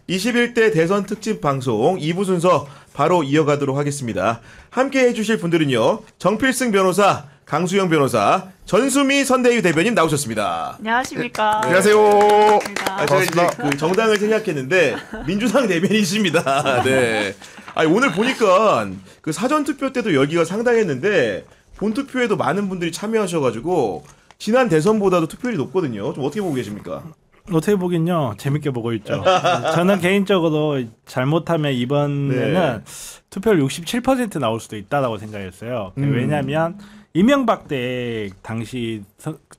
21대 대선 특집 방송 2부 순서 바로 이어가도록 하겠습니다. 함께 해주실 분들은요. 정필승 변호사, 강수영 변호사, 전수미 선대위 대변인 나오셨습니다. 안녕하십니까. 네. 안녕하세요. 제가 이제 그 정당을 생각했는데 민주당 대변이십니다. 네. 아니, 오늘 보니까 그 사전 투표 때도 열기가 상당했는데 본 투표에도 많은 분들이 참여하셔가지고 지난 대선보다도 투표율이 높거든요. 좀 어떻게 보고 계십니까? 어떻게 보긴요. 재밌게 보고 있죠. 저는 개인적으로 잘못하면 이번에는 투표율 67% 나올 수도 있다라고 생각했어요. 왜냐하면 이명박 때 당시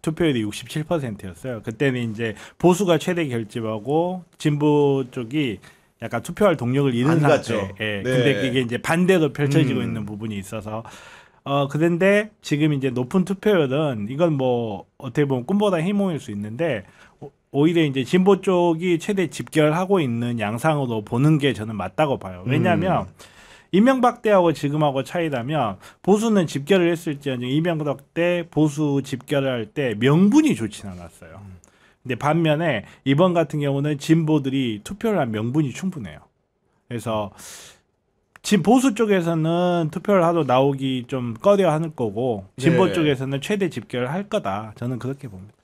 투표율이 67%였어요. 그때는 이제 보수가 최대 결집하고 진보 쪽이 약간 투표할 동력을 잃은 상태. 예. 근데 그게 이제 반대로 펼쳐지고 있는 부분이 있어서 그런데 지금 이제 높은 투표율은 이건 뭐 어떻게 보면 꿈보다 희몽일 수 있는데 오히려 이제 진보 쪽이 최대 집결하고 있는 양상으로 보는 게 저는 맞다고 봐요. 왜냐하면 이명박 때하고 지금하고 차이라면 보수는 집결을 했을지언정 이명박 때 보수 집결을 할 때 명분이 좋진 않았어요. 근데 반면에 이번 같은 경우는 진보들이 투표를 한 명분이 충분해요. 그래서 보수 쪽에서는 투표를 하도 나오기 좀 꺼려할 거고 진보 쪽에서는 최대 집결을 할 거다. 저는 그렇게 봅니다.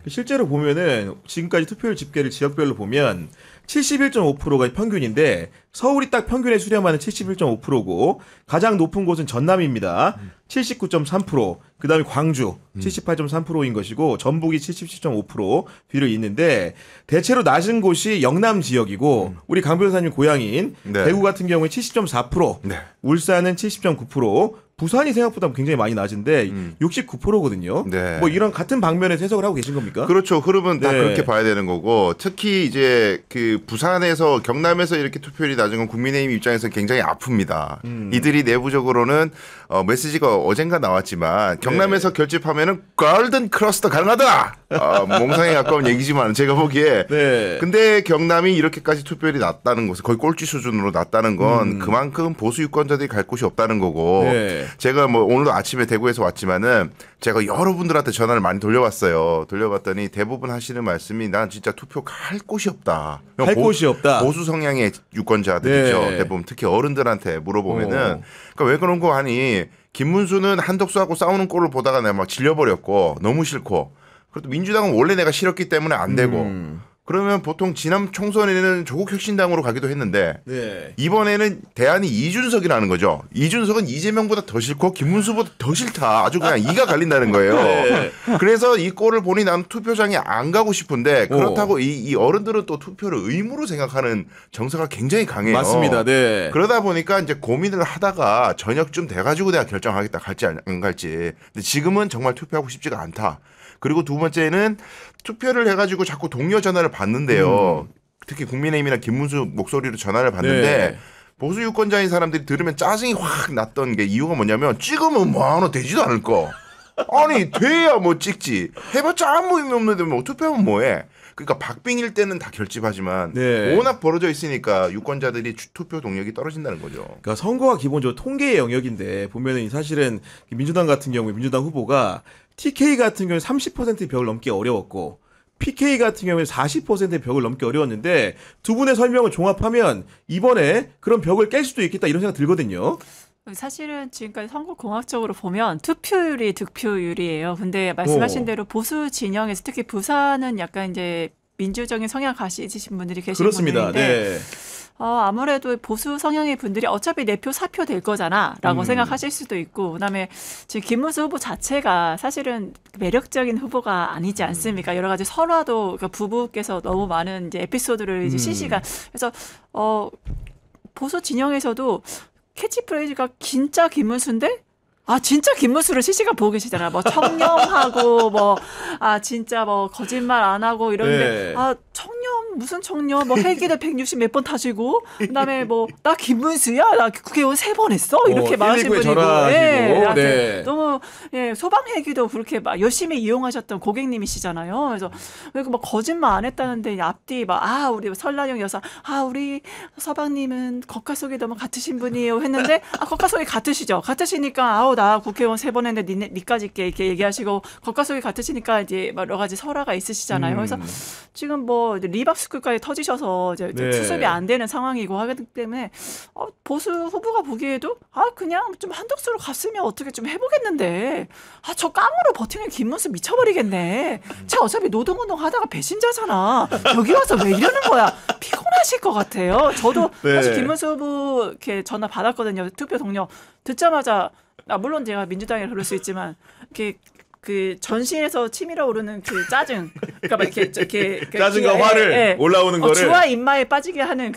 실제로 보면은 지금까지 투표율 집계를 지역별로 보면 71.5%가 평균인데 서울이 딱 평균에 수렴하는 71.5%고 가장 높은 곳은 전남입니다. 79.3%, 그다음에 광주 78.3%인 것이고 전북이 77.5% 뒤를 잇는데 대체로 낮은 곳이 영남 지역이고 우리 강 변호사님 고향인 대구 같은 경우에 70.4%, 울산은 70.9%, 부산이 생각보다 굉장히 많이 낮은데 69%거든요. 뭐 이런 같은 방면에서 해석을 하고 계신 겁니까? 그렇죠. 흐름은 다 그렇게 봐야 되는 거고 특히 이제 그 부산에서 경남에서 이렇게 투표율이 낮은 건 국민의힘 입장에서 굉장히 아픕니다. 이들이 내부적으로는 메시지가 어젠가 나왔지만 경남에서 결집하면은 골든 클러스터 가능하다. 몽상에 가까운 얘기지만 제가 보기에 근데 경남이 이렇게까지 투표율이 낮다는 것은 거의 꼴찌 수준으로 낮다는 건 그만큼 보수 유권자들이 갈 곳이 없다는 거고 제가 뭐 오늘도 아침에 대구에서 왔지만은 제가 여러분들한테 전화를 많이 돌려봤어요. 돌려봤더니 대부분 하시는 말씀이 난 진짜 투표 갈 곳이 없다. 갈 곳이 없다. 보수 성향의 유권자들이죠. 대부분 특히 어른들한테 물어보면은 그러니까 왜 그런 거 하니 김문수는 한덕수하고 싸우는 꼴을 보다가 내가 막 질려버렸고 너무 싫고 그래도 민주당은 원래 내가 싫었기 때문에 안 되고 그러면 보통 지난 총선에는 조국혁신당으로 가기도 했는데 이번에는 대안이 이준석이라는 거죠. 이준석은 이재명보다 더 싫고 김문수보다 더 싫다. 아주 그냥 이가 갈린다는 거예요. 그래서 이 꼴을 보니 난 투표장에 안 가고 싶은데 그렇다고 이 어른들은 또 투표를 의무로 생각하는 정서가 굉장히 강해요. 맞습니다. 그러다 보니까 이제 고민을 하다가 저녁쯤 돼가지고 내가 결정하겠다 갈지 안 갈지. 근데 지금은 정말 투표하고 싶지가 않다. 그리고 두 번째는 투표를 해가지고 자꾸 동료 전화를 받는데요. 특히 국민의힘이나 김문수 목소리로 전화를 받는데 보수 유권자인 사람들이 들으면 짜증이 확 났던 게 이유가 뭐냐면 찍으면 뭐하노 되지도 않을 거. 아니 돼야 뭐 찍지. 해봤자 아무 의미 없는데 뭐 투표하면 뭐해. 그러니까 박빙일 때는 다 결집하지만 워낙 벌어져 있으니까 유권자들이 투표 동력이 떨어진다는 거죠. 그러니까 선거가 기본적으로 통계의 영역인데 보면은 사실은 민주당 같은 경우에 민주당 후보가 TK 같은 경우에 30%의 벽을 넘기 어려웠고 PK 같은 경우에 40%의 벽을 넘기 어려웠는데 두 분의 설명을 종합하면 이번에 그런 벽을 깰 수도 있겠다 이런 생각 들거든요. 사실은 지금까지 선거공학적으로 보면 투표율이 득표율이에요. 근데 말씀하신 대로 보수 진영에서 특히 부산은 약간 이제 민주적인 성향 가지신 분들이 계신 분들인데 아무래도 보수 성향의 분들이 어차피 내 표 사표 될 거잖아라고 생각하실 수도 있고 그다음에 지금 김문수 후보 자체가 사실은 매력적인 후보가 아니지 않습니까? 여러 가지 설화도 그러니까 부부께서 너무 많은 이제 에피소드를 이제 실시간 그래서 보수 진영에서도 캐치프레이즈가 진짜 김문수인데 진짜 김문수를 실시간 보고 계시잖아요. 뭐 청렴하고 진짜 뭐 거짓말 안 하고 이러는데 청렴 무슨 청렴 뭐 헬기를 160 몇 번 타시고 그다음에 뭐 나 김문수야 나 국회의원 3번 했어 이렇게 말하신 분이고 너무 소방 헬기도 그렇게 막 열심히 이용하셨던 고객님이시잖아요. 그래서 막 거짓말 안 했다는데 앞뒤 우리 설란영 여사 우리 서방님은 겉가속이 너무 같으신 분이에요 했는데 겉가속이 같으시죠. 같으시니까 나 국회의원 3번 했는데 니까지 이렇게 얘기하시고 겉가속이 같으시니까 이제 여러 가지 설화가 있으시잖아요. 그래서 지금 뭐 리박 리스크까지 터지셔서 이제 네. 수습이 안 되는 상황이고 하기 때문에 보수 후보가 보기에도 그냥 좀 한덕수로 갔으면 어떻게 좀 해보겠는데 저 깡으로 버티는 김문수 미쳐버리겠네. 쟤 어차피 노동운동 하다가 배신자잖아. 여기 와서 왜 이러는 거야. 피곤하실 것 같아요. 저도 네. 사실 김문수 후보 이렇게 전화 받았거든요. 투표 동료 듣자마자 물론 제가 민주당에 그럴 수 있지만 이렇게 그 전신에서 치밀어 오르는 그 짜증, 그러니까 막 이렇게 짜증과 화를 올라오는 거를 주와 인마에 빠지게 하는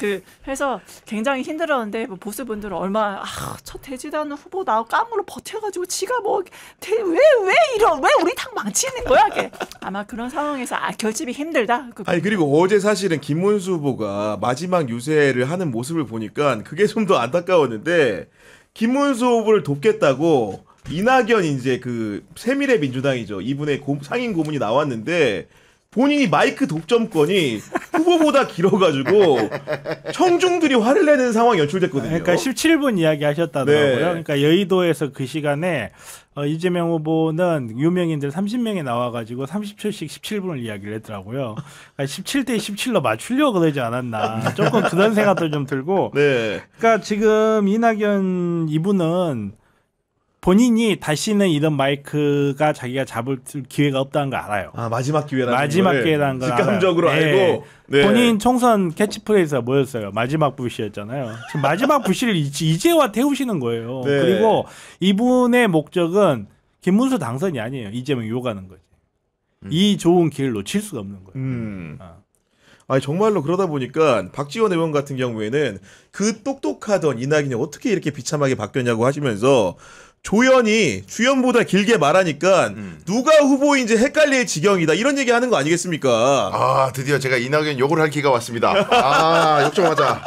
해서 굉장히 힘들었는데 뭐 보수분들은 얼마 저 되지도 않은 후보 나와 깡으로 버텨가지고 지가 왜 우리 당 망치는 거야? 이게 아마 그런 상황에서 결집이 힘들다. 아니 그리고 어제 사실은 김문수 후보가 마지막 유세를 하는 모습을 보니까 그게 좀 더 안타까웠는데 김문수 후보를 돕겠다고. 이낙연 이제 그 새미래 민주당이죠. 이분의 상임 고문이 나왔는데 본인이 마이크 독점권이 후보보다 길어가지고 청중들이 화를 내는 상황이 연출됐거든요. 그러니까 17분 이야기 하셨다더라고요. 네. 그러니까 여의도에서 그 시간에 이재명 후보는 유명인들 30명이 나와가지고 30초씩 17분을 이야기를 했더라고요. 그러니까 17대 17로 맞추려고 그러지 않았나. 조금 그런 생각도 좀 들고. 네. 그러니까 지금 이낙연 이분은 본인이 다시는 이런 마이크가 자기가 잡을 기회가 없다는 걸 알아요. 마지막 기회라는 마지막 거를 기회라는 걸 직감적으로 알아요. 알고 네. 본인 총선 캐치프레이즈가 뭐였어요? 마지막 불씨였잖아요. 지금 마지막 불씨를 이제와 태우시는 거예요. 네. 그리고 이분의 목적은 김문수 당선이 아니에요. 이재명 욕하는 거지. 이 좋은 기회를 놓칠 수가 없는 거예요. 아니 정말로 그러다 보니까 박지원 의원 같은 경우에는 그 똑똑하던 이낙연이 어떻게 이렇게 비참하게 바뀌었냐고 하시면서 조연이 주연보다 길게 말하니까 누가 후보인지 헷갈릴 지경이다 이런 얘기 하는 거 아니겠습니까? 드디어 제가 이낙연 욕을 할 기가 왔습니다. 욕 좀 하자.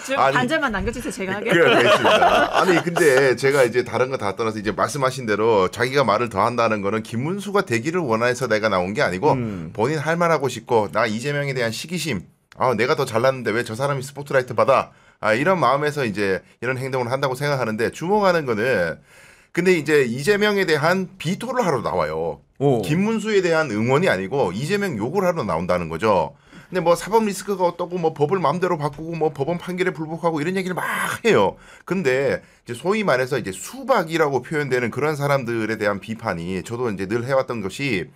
지금 반절만 남겨주세요. 제가 하게. 그렇습니다. 아니 근데 제가 이제 다른 거 다 떠나서 이제 말씀하신 대로 자기가 말을 더 한다는 거는 김문수가 되기를 원해서 내가 나온 게 아니고 본인 할 말하고 싶고 나 이재명에 대한 시기심 내가 더 잘났는데 왜 저 사람이 스포트라이트 받아 이런 마음에서 이제 이런 행동을 한다고 생각하는데 주목하는 거는 근데 이제 이재명에 대한 비토를 하러 나와요. 김문수에 대한 응원이 아니고 이재명 욕을 하러 나온다는 거죠. 근데 뭐 사법 리스크가 어떻고 뭐 법을 마음대로 바꾸고 뭐 법원 판결에 불복하고 이런 얘기를 막 해요. 근데 이제 소위 말해서 이제 수박이라고 표현되는 그런 사람들에 대한 비판이 저도 이제 늘 해왔던 것이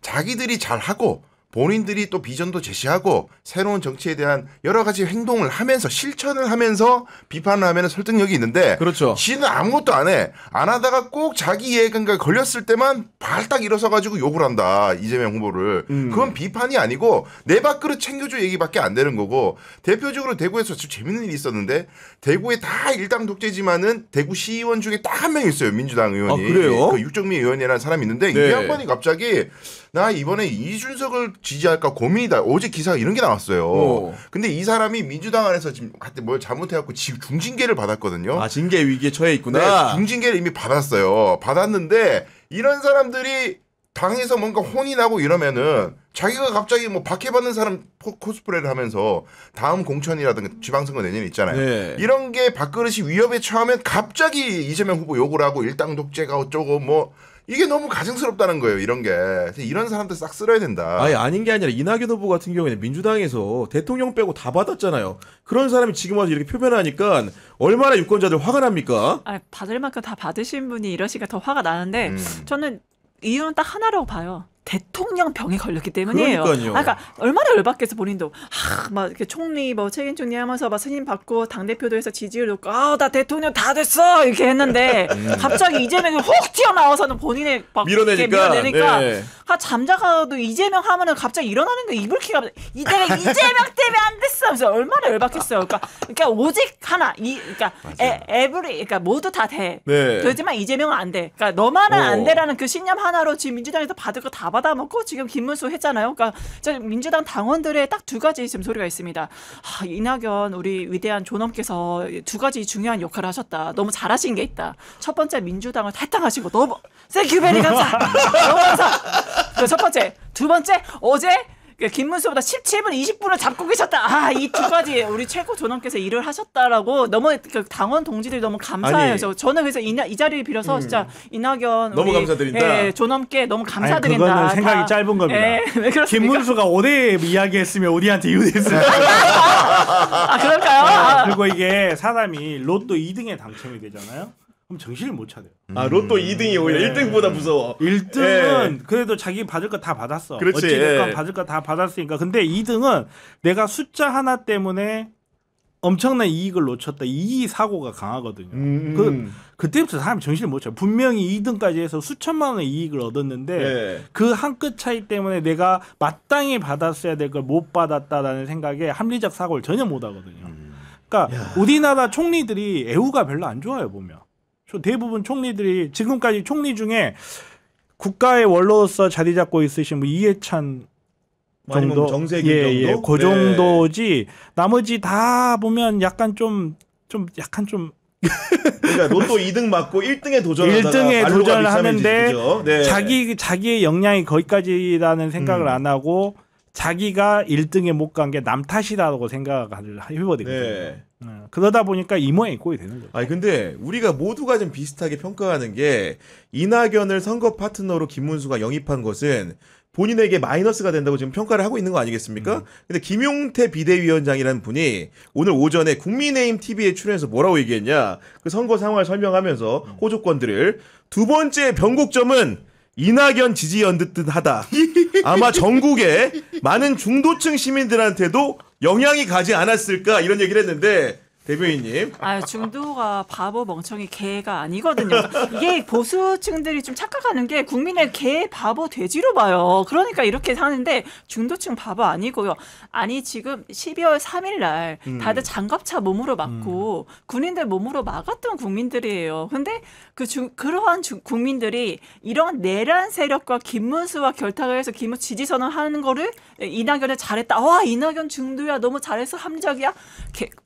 자기들이 잘하고 본인들이 또 비전도 제시하고 새로운 정치에 대한 여러 가지 행동을 하면서 실천을 하면서 비판을 하면 설득력이 있는데 그렇죠. 지는 아무것도 안 해. 안 하다가 꼭 자기 이해관계가 걸렸을 때만 발딱 일어서 가지고 욕을 한다. 이재명 후보를. 그건 비판이 아니고 내 밥그릇 챙겨줘 얘기밖에 안 되는 거고 대표적으로 대구에서 아주 재밌는 일이 있었는데 대구에 다 일당 독재지만은 대구 시의원 중에 딱 한 명 있어요. 민주당 의원이. 그래요? 그 육정미 의원이라는 사람이 있는데 네. 이 양반이 갑자기 나 이번에 이준석을 지지할까 고민이다. 어제 기사가 이런 게 나왔어요. 근데 이 사람이 민주당 안에서 지금 그때 뭘 잘못해갖고 지금 중징계를 받았거든요. 징계 위기에 처해 있구나. 네, 중징계를 이미 받았어요. 받았는데 이런 사람들이 당에서 뭔가 혼이 나고 이러면은 자기가 갑자기 뭐 박해받는 사람 코스프레를 하면서 다음 공천이라든가 지방선거 내년에 있잖아요. 네. 이런 게 밥그릇이 위협에 처하면 갑자기 이재명 후보 욕을 하고 일당 독재가 어쩌고 뭐 이게 너무 가증스럽다는 거예요. 이런 게. 그래서 이런 사람들 싹 쓸어야 된다. 아닌 게 아니라 이낙연 후보 같은 경우에는 민주당에서 대통령 빼고 다 받았잖아요. 그런 사람이 지금 와서 이렇게 표현하니까 얼마나 유권자들 화가 납니까? 받을 만큼 다 받으신 분이 이러시니까 더 화가 나는데 저는 이유는 딱 하나라고 봐요. 대통령 병에 걸렸기 때문이에요. 그러니까요. 그러니까 얼마나 열받겠어 본인도 막 이렇게 총리 뭐 책임 총리 하면서 막 스님 받고 당 대표도 해서 지지율 높고 나 대통령 다 됐어 이렇게 했는데 갑자기 이재명이 훅 튀어나와서는 본인의 막 밀어내니까 네. 잠자가도 이재명 하면은 갑자기 일어나는 거 이불킥가 내가 이재명 때문에 안 됐어 하면서 얼마나 열받겠어요. 그러니까 오직 하나 그러니까 그러니까 모두 다 돼. 네. 되지만 이재명은 안 돼. 그러니까 너만은 안 돼라는 그 신념 하나로 지금 민주당에서 받을 거 다 받아먹고 지금 김문수 했잖아요. 그러니까 민주당 당원들의 딱 두 가지 지금 소리가 있습니다. 이낙연 우리 위대한 존엄께서 두 가지 중요한 역할을 하셨다. 너무 잘하신 게 있다. 첫 번째 민주당을 탈당하시고 너무 땡큐 베리 감사. 너무 감사. 첫 번째. 두 번째 어제 그러니까 김문수보다 17분 20분을 잡고 계셨다. 아, 이 두 가지 우리 최고 존엄께서 일을 하셨다라고 너무 그 당원 동지들이 너무 감사해요. 아니, 그래서 저는 그래서 이 자리를 빌어서 진짜 이낙연 너무 우리, 감사드린다. 예, 존엄께 너무 아니, 감사드린다. 그거는 생각이 짧은 겁니다. 예, 왜 그렇습니까? 김문수가 5대 이야기했으면 우리한테 이혼했어요. 아, 그럴까요? 아, 그리고 이게 사람이 로또 2등에 당첨이 되잖아요. 그럼 정신을 못 차려요. 아 로또 2등이 오히려 네. 1등보다 무서워. 1등은 그래도 자기 받을 거 다 받았어. 그렇지. 어찌됐건 받을 거 다 받았으니까. 근데 2등은 내가 숫자 하나 때문에 엄청난 이익을 놓쳤다. 이 사고가 강하거든요. 그때부터 사람이 정신을 못 차요. 분명히 2등까지 해서 수천만 원의 이익을 얻었는데 네. 그 한 끗 차이 때문에 내가 마땅히 받았어야 될 걸 못 받았다라는 생각에 합리적 사고를 전혀 못 하거든요. 그러니까 우리나라 총리들이 애우가 별로 안 좋아요, 보면. 대부분 총리들이 지금까지 총리 중에 국가의 원로로서 자리 잡고 있으신 뭐 이해찬 아니면 정도, 정세균 정도? 그 네. 정도지. 나머지 다 보면 약간 그러니까 로또 2등 맞고 1등에 도전하다가 1등에 발로가 도전을 비참해지지, 하는데 그죠? 네. 자기의 역량이 거기까지라는 생각을 안 하고 자기가 1등에 못 간 게 남 탓이라고 생각을 해버리거든요. 네. 그러다 보니까 이 모양이 꼴이 되는 거죠. 아니 근데 우리가 모두가 좀 비슷하게 평가하는 게 이낙연을 선거 파트너로 김문수가 영입한 것은 본인에게 마이너스가 된다고 지금 평가를 하고 있는 거 아니겠습니까? 근데 김용태 비대위원장이라는 분이 오늘 오전에 국민의힘 TV에 출연해서 뭐라고 얘기했냐? 그 선거 상황을 설명하면서 호조권들을 두 번째 변곡점은 이낙연 지지 연듯하다. 아마 전국의 많은 중도층 시민들한테도 영향이 가지 않았을까 이런 얘기를 했는데 대변인님. 아, 중도가 바보 멍청이 개가 아니거든요. 이게 보수층들이 좀 착각하는 게 국민의 개 바보 돼지로 봐요. 그러니까 이렇게 사는데 중도층 바보 아니고요. 아니 지금 12월 3일 날 다들 장갑차 몸으로 맞고 군인들 몸으로 막았던 국민들이에요. 근데 그러한 국민들이 이런 내란 세력과 김문수와 결탁을 해서 김문수 지지선언 하는 거를 이낙연을 잘했다. 와, 이낙연 중도야. 너무 잘했어. 합리적이야.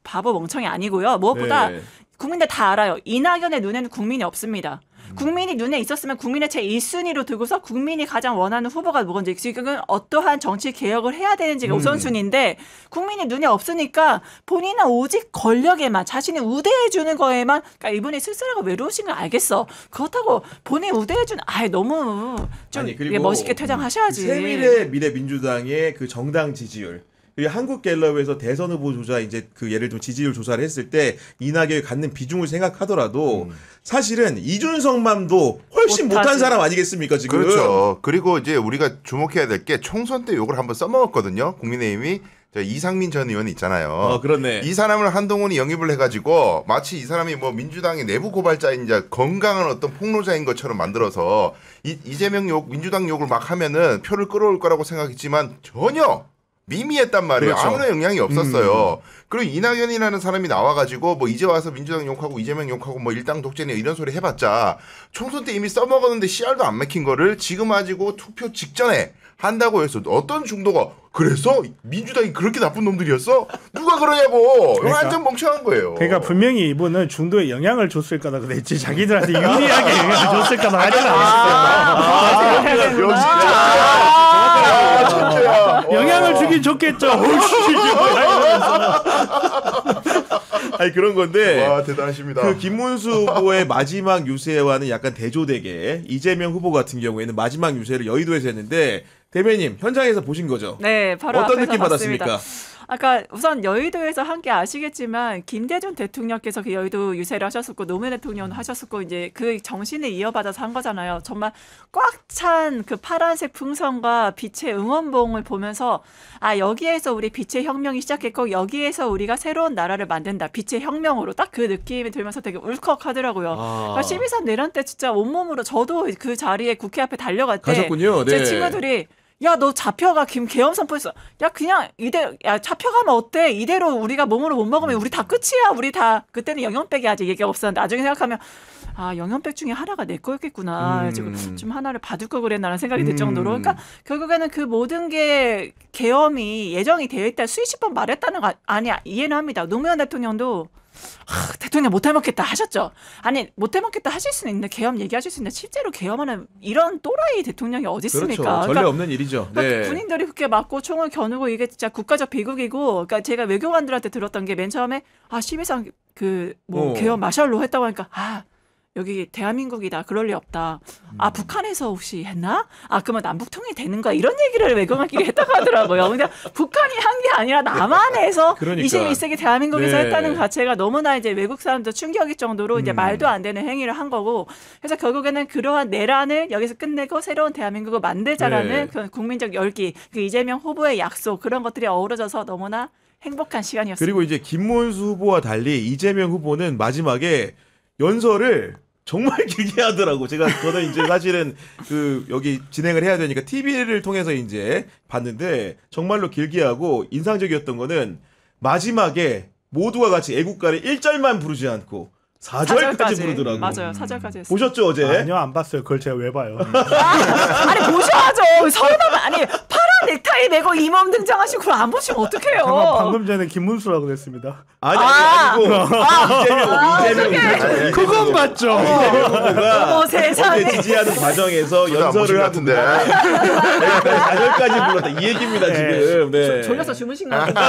바보 멍청이 아니고요. 무엇보다 네. 국민들 다 알아요. 이낙연의 눈에는 국민이 없습니다. 국민이 눈에 있었으면 국민의 제1순위로 두고서 국민이 가장 원하는 후보가 누군지 지금은 어떠한 정치 개혁을 해야 되는지가 우선순위인데 국민이 눈에 없으니까 본인은 오직 권력에만 자신이 우대해 주는 거에만 그러니까 이분이 쓸쓸하고 외로우신 걸 알겠어. 그렇다고 본인 우대해 주는 너무 좀 아니, 그리고 멋있게 퇴장하셔야지. 새미래 미래민주당의 그 정당 지지율 그리고 한국갤럽에서 대선 후보 조사 이제 그 예를 들면 지지율 조사를 했을 때 이낙연이 갖는 비중을 생각하더라도 사실은 이준석만도 훨씬 못한 사람 아니겠습니까 지금? 그렇죠. 그리고 이제 우리가 주목해야 될 게 총선 때 욕을 한번 써먹었거든요. 국민의힘이 이상민 전 의원 있잖아요. 그렇네. 이 사람을 한동훈이 영입을 해가지고 마치 이 사람이 뭐 민주당의 내부 고발자인 자 건강한 어떤 폭로자인 것처럼 만들어서 이재명 욕, 민주당 욕을 막 하면은 표를 끌어올 거라고 생각했지만 전혀 미미했단 말이에요. 그렇죠. 아무런 영향이 없었어요. 그리고 이낙연이라는 사람이 나와가지고 뭐 이제 와서 민주당 욕하고 이재명 욕하고 뭐 일당 독재네 이런 소리 해봤자 총선 때 이미 써먹었는데 씨알도 안 맥힌 거를 지금 가지고 투표 직전에 한다고 해서 어떤 중도가 그래서 민주당이 그렇게 나쁜 놈들이었어? 누가 그러냐고. 완전 멍청한 거예요. 그러니까 분명히 이분은 중도에 영향을 줬을 거다 그랬지 자기들한테 유리하게 영향을 줬을 거다 하진 않았어요. 역시 영향을 주긴 줬겠죠. 아니 그런 건데. 와 대단하십니다. 그 김문수 후보의 마지막 유세와는 약간 대조되게 이재명 후보 같은 경우에는 마지막 유세를 여의도에서 했는데 대변인 현장에서 보신 거죠? 네, 바로 어떤 앞에서 느낌 봤습니다. 받았습니까? 아까 우선 여의도에서 한 게 아시겠지만 김대중 대통령께서 그 여의도 유세를 하셨었고 노무현 대통령도 하셨었고 이제 그 정신을 이어받아서 한 거잖아요. 정말 꽉 찬 그 파란색 풍선과 빛의 응원봉을 보면서 여기에서 우리 빛의 혁명이 시작했고 여기에서 우리가 새로운 나라를 만든다. 빛의 혁명으로 딱 그 느낌이 들면서 되게 울컥하더라고요. 그러니까 12.3 내란 때 진짜 온몸으로 저도 그 자리에 국회 앞에 달려갈 때 가셨군요. 네. 제 친구들이 야, 너 잡혀가. 김계엄 선포했어. 야, 그냥 잡혀가면 어때? 이대로 우리가 몸으로 못 먹으면 우리 다 끝이야. 우리 다. 그때는 영연백이 아직 얘기가 없었는데 나중에 생각하면 영연백 중에 하나가 내 거였겠구나. 좀 하나를 받을 걸 그랬나라는 생각이 들 정도로. 그러니까 결국에는 그 모든 게 계엄이 예정이 되어 있다. 수십 번 말했다는 거 아니야. 이해는 합니다. 노무현 대통령도 대통령 못해먹겠다 하셨죠. 아니 못해먹겠다 하실 수는 있는데 계엄 얘기하실 수 있는데 실제로 계엄하는 이런 또라이 대통령이 어디 있습니까? 그렇죠. 전례 없는 일이죠. 그러니까 군인들이 그렇게 맞고 총을 겨누고 이게 진짜 국가적 비극이고, 그러니까 제가 외교관들한테 들었던 게 맨 처음에 12상 계엄 마샬로 했다고 하니까 여기 대한민국이다. 그럴 리 없다. 북한에서 혹시 했나? 그러면 남북통일이 되는 거야. 이런 얘기를 외교관끼리 했다고 하더라고요. 근데 북한이 한 게 아니라 남한에서 그러니까. 21세기 대한민국에서 네. 했다는 자체가 너무나 이제 외국 사람들 충격일 정도로 이제 말도 안 되는 행위를 한 거고, 그래서 결국에는 그러한 내란을 여기서 끝내고 새로운 대한민국을 만들자라는 네. 그런 국민적 열기, 그 이재명 후보의 약속, 그런 것들이 어우러져서 너무나 행복한 시간이었습니다. 그리고 이제 김문수 후보와 달리 이재명 후보는 마지막에 연설을 정말 길게 하더라고. 저는 이제 사실은 여기 진행을 해야 되니까 TV를 통해서 이제 봤는데 정말로 길게 하고 인상적이었던 거는 마지막에 모두가 같이 애국가를 1절만 부르지 않고 4절까지 부르더라고. 맞아요. 4절까지 했어요. 보셨죠 어제? 아니요, 안 봤어요. 그걸 제가 왜 봐요? 아니 보셔야죠. 설마 아니 파란 넥타이 메고 이몸 등장하시고 그걸 안 보시면 어떡해요. 방금 전에 김문수라고 그랬습니다. 아니고 이재명 그건 봤죠. 후보가 어머, 세상에. 어제 지지하는 과정에서 저도 안 보신 연설을 것 하는데 같은데. 4절까지 불렀다 이 얘기입니다 지금. 네. 졸려서 주무신 거 같은데.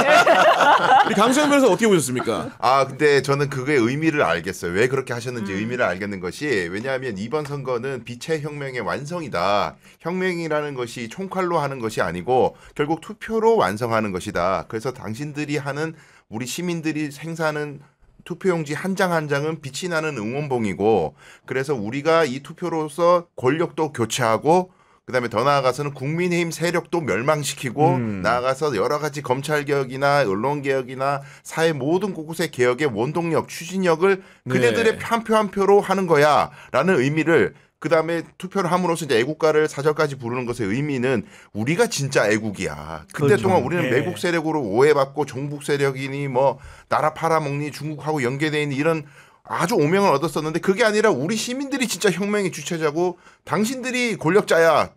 우리 강수영 변호사 어떻게 보셨습니까? 근데 저는 그거의 의미를 알겠어요. 왜 그렇게 하셨는지 의미를 알겠는 것이, 왜냐하면 이번 선거는 빛의 혁명의 완성이다. 혁명이라는 것이 총칼로 하는 것이 아니고 결국 투표로 완성하는 것이다. 그래서 당신들이 하는, 우리 시민들이 생산하는 투표용지 한 장 한 장은 빛이 나는 응원봉이고, 그래서 우리가 이 투표로서 권력도 교체하고, 그다음에 더 나아가서는 국민의힘 세력도 멸망시키고, 나아가서 여러 가지 검찰개혁이나 언론개혁이나 사회 모든 곳곳의 개혁의 원동력, 추진력을 그네들의 한 표 한 표로 하는 거야 라는 의미를, 그다음에 투표를 함으로써 이제 애국가를 4절까지 부르는 것의 의미는 우리가 진짜 애국이야. 그때 그렇죠. 동안 우리는 예. 매국 세력으로 오해받고 종북 세력이니 뭐 나라 팔아먹니 중국하고 연계되어 있는 이런 아주 오명을 얻었었는데, 그게 아니라 우리 시민들이 진짜 혁명의 주체자고 당신들이 권력자야,